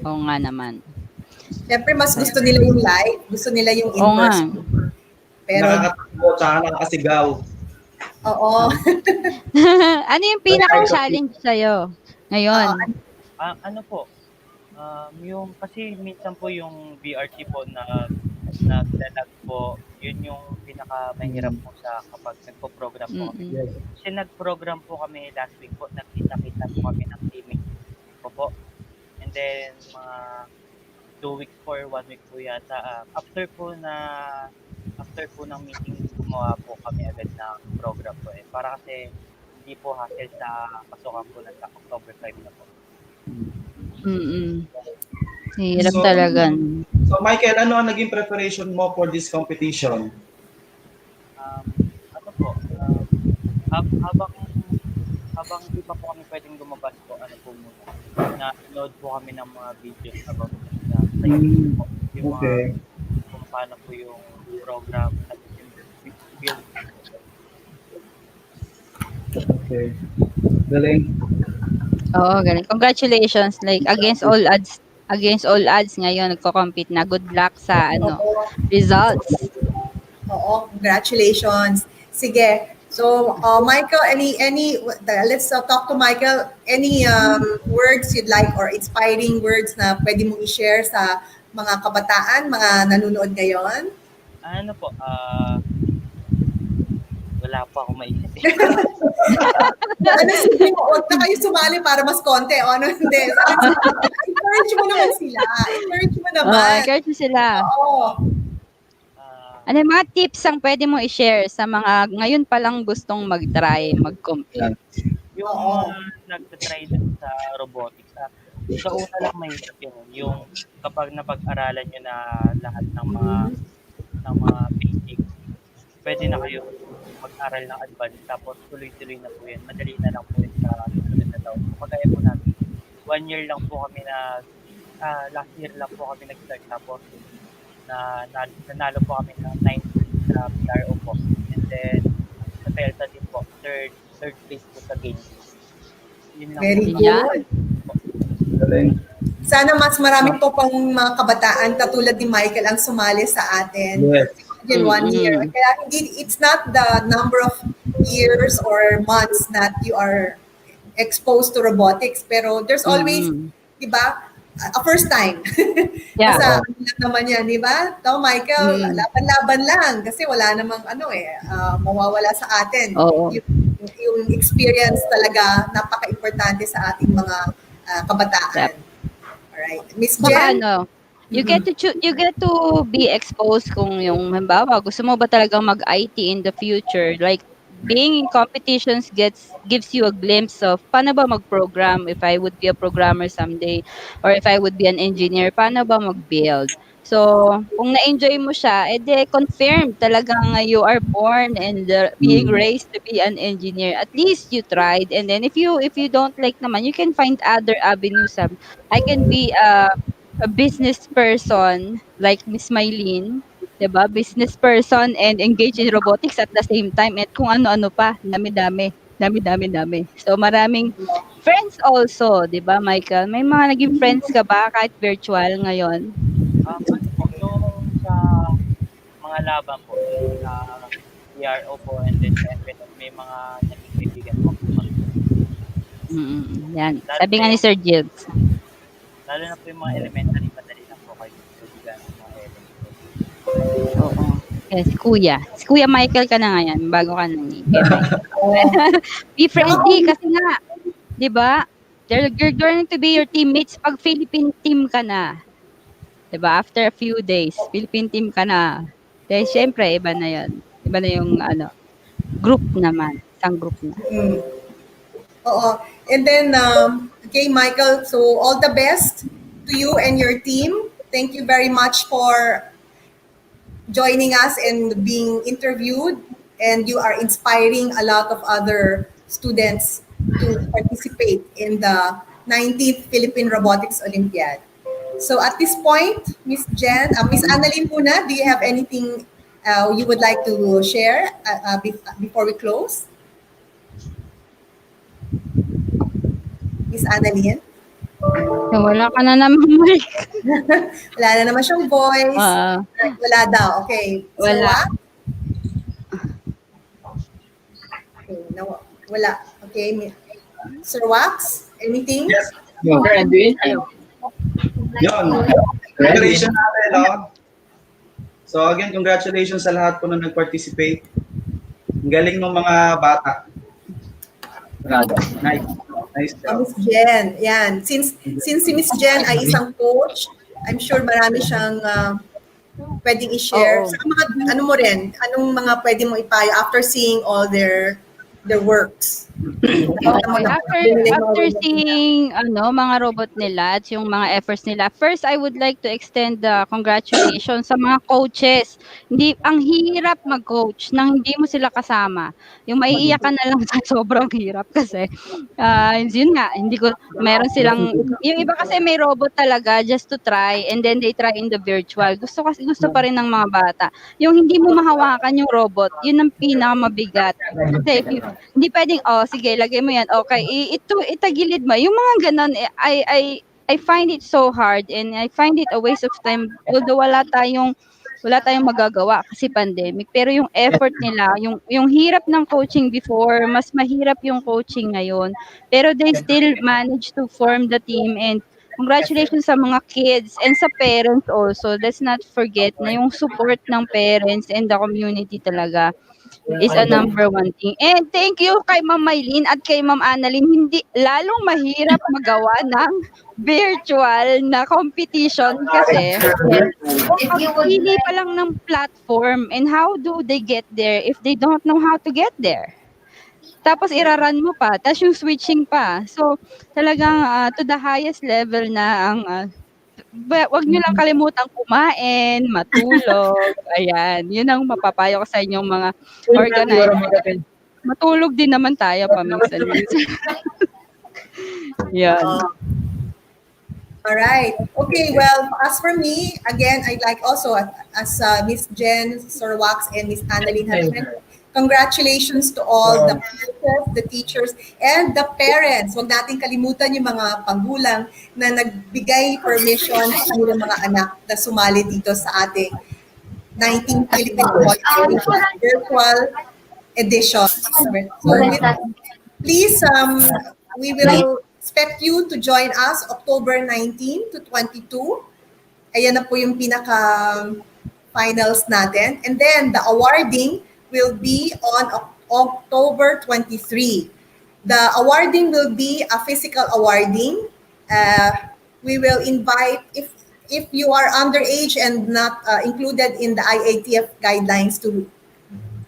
Oo nga naman. Siyempre, mas gusto nila yung live. Gusto nila yung Oo nga. in-person. Pero, Nakakatakbo, tsaka nakakasigaw. oo. Ano yung pinaka-challenge sa'yo ngayon? Ano po, yung kasi minsan po yung BRT po na naglalag po, yun yung pinaka-mahirap po sa kapag nagpo-program po kami. Kasi nag-program po kami last week po, nagkita-kita po kami ng teaming po. And then, mga 2 weeks or 1 week po yata, after po ng meeting, gumawa po kami agad ng program po eh. Para kasi hindi po hassle sa pasukan po na sa October 5 na po. Hirap talaga. So Michael, ano ang naging preparation mo for this competition? Ano po, habang di pa po kami pwedeng lumabas po, ano po muna, na-load po kami ng mga videos about sa yung Okay. kung paano po yung program at yung build. Okay. Galing. Oo, galing. Congratulations. Like, against all odds ngayon, nagko-compete na. Good luck sa results. Oo, congratulations. Sige. So, Michael, let's talk to Michael. Any words you'd like or inspiring words na pwede mong i-share sa mga kabataan, mga nanonood ngayon? Ano po, wala po ako maisip. Sige mo, huwag na kayo sumali para mas konti. O ano, hindi. Encourage mo naman sila. Encourage mo naman. Encourage mo sila. Oo. Ano yung mga tips ang pwede mo i-share sa mga ngayon pa lang gustong mag-try, mag-compete? Yung nagtatry din sa robotics, sa una lang mahirap yun. Yung kapag napag-aralan nyo na lahat ng mga basics, pwede na kayo mag-aral ng advanced, tapos tuloy-tuloy na po yan. Madali na lang po yan sa susunod na taon. Kagaya po natin, 1 year lang po kami last year lang po kami nag-start, tapos nanalo po kami ng 9th sa PRO po. And then, sa PELTA din po, third place po sa games. Yun lang Very po. good. Galing. Sana mas marami po pang mga kabataan katulad ni Michael ang sumali sa atin. Yes. In 1 year. Kaya hindi, it's not the number of years or months that you are exposed to robotics, pero there's always, di ba, a first time. Yeah. Sa lang naman yan, di ba? Ito, Michael, laban-laban lang kasi wala namang mawawala sa atin. Oo. Yung experience talaga napaka-importante sa ating mga kabataan. Alright. Miss Baka Jen? you get to be exposed kung yung halimbawa gusto mo ba talagang mag-IT in the future, like being in competitions gives you a glimpse of paano ba mag-program if I would be a programmer someday or if I would be an engineer, paano ba mag-build. So, kung na-enjoy mo siya, edi confirmed talagang you are born and being raised to be an engineer. At least you tried. And then if you don't like naman, you can find other avenues. I can be a business person like Miss Mylene, 'di ba? Business person and engage in robotics at the same time at kung ano-ano pa, dami-dami, dami-dami-dami. So maraming friends also, 'di ba, Michael? May mga naging friends ka ba kahit virtual ngayon? Ano po, yung sa mga laban po, yung sa PRO po, and then sa FNF, may mga naging kaibigan po. Yan. Sabi nga ni Sir Jill. Lalo na po yung mga elementary, madali lang po kayo kaibigan ng mga elementary. Oo. Yes, si Kuya Michael ka na ngayon, bago ka na ni Be friendly kasi nga, 'di ba? You're going to be your teammates pag Philippine team ka na. 'Di ba? After a few days, Philippine team ka na. Dahil syempre, iba na 'yon. Iba na yung group naman, isang group na. Oo. And then, okay, Michael, so all the best to you and your team. Thank you very much for joining us and being interviewed. And you are inspiring a lot of other students to participate in the 19th Philippine Robotics Olympiad. So at this point, Miss Annalyn muna, do you have anything you would like to share before we close? Miss Annalyn? Wala ka na naman, Mike. Wala na naman siyang voice. Wala daw. Okay. Wala. Okay. No, wala. Okay. Sir Wax, anything? Yes. Yun. Congratulations natin, no? So again, congratulations sa lahat po na nag-participate. Ang galing ng mga bata. Nice. Nice job. Miss Jen, yan. Since si Miss Jen ay isang coach, I'm sure marami siyang pwedeng i-share. Oo. Sa mga, ano mo rin, anong mga pwede mo ipayo after seeing all their works? After seeing mga robot nila at yung mga efforts nila, first I would like to extend the congratulations sa mga coaches. Ang hirap mag-coach nang hindi mo sila kasama. Yung maiiyak ka na lang sa sobrang hirap kasi yun nga, meron silang, yung iba kasi may robot talaga just to try and then they try in the virtual. Gusto pa rin ng mga bata. Yung hindi mo mahawakan yung robot, yun ang pinakamabigat. Kasi hindi pwedeng, sige, lagay mo yan. Okay, itagilid mo. Yung mga ganon, I find it so hard and I find it a waste of time. Although wala tayong magagawa kasi pandemic. Pero yung effort nila, yung hirap ng coaching before, mas mahirap yung coaching ngayon. Pero they still managed to form the team and congratulations sa mga kids and sa parents also. Let's not forget na yung support ng parents and the community talaga is a number one thing. And thank you kay Ma'am Mylene at kay Ma'am Annalyn. Hindi lalong mahirap magawa ng virtual na competition kasi pili pa lang ng platform and how do they get there if they don't know how to get there? Tapos iraran mo pa, tapos yung switching pa. So talagang to the highest level na ang wag nyo lang kalimutang kumain, matulog. Ayan, yun ang mapapayo ko sa inyong mga organizer. Matulog din naman tayo paminsan-minsan. Yan. All right. Okay, well, as for me, again, I'd like also, as Miss Jen, Sir Wax, and Miss Annalyn have mentioned, congratulations to all the coaches, the teachers, and the parents. Huwag natin kalimutan yung mga panggulang na nagbigay permission sa kanilang mga anak na sumali dito sa ating 19th Philippine Robotics virtual edition. So, please, we will expect you to join us October 19 to 22. Ayan na po yung pinaka-finals natin. And then, the awarding will be on October 23. The awarding will be a physical awarding. We will invite, if you are underage and not included in the IATF guidelines to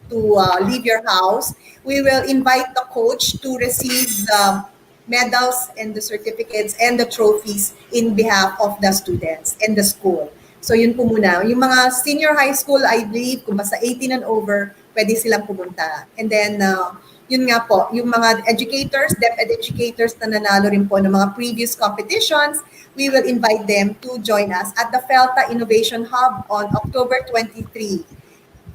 to leave your house, we will invite the coach to receive the medals and the certificates and the trophies in behalf of the students and the school. So yun po muna. Yung mga senior high school, I believe, kung basta 18 and over, pwede silang pumunta. And then, yun nga po, yung mga educators, DepEd educators na nanalo rin po ng mga previous competitions, we will invite them to join us at the FELTA Innovation Hub on October 23.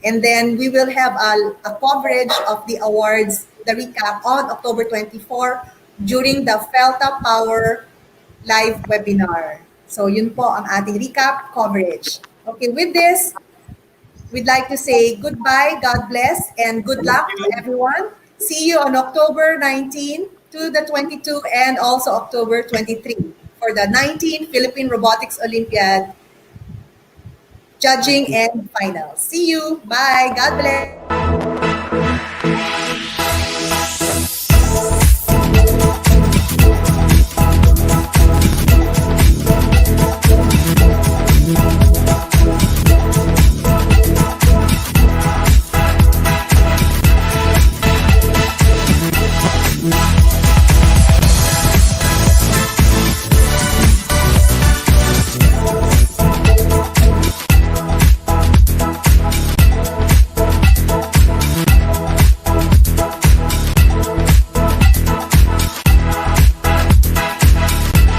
And then we will have a coverage of the awards, the recap on October 24 during the FELTA Power live webinar. So yun po ang ating recap coverage. Okay, with this, we'd like to say goodbye, God bless, and good luck to everyone. See you on October 19 to the 22 and also October 23 for the 19th Philippine Robotics Olympiad judging and finals. See you. Bye. God bless.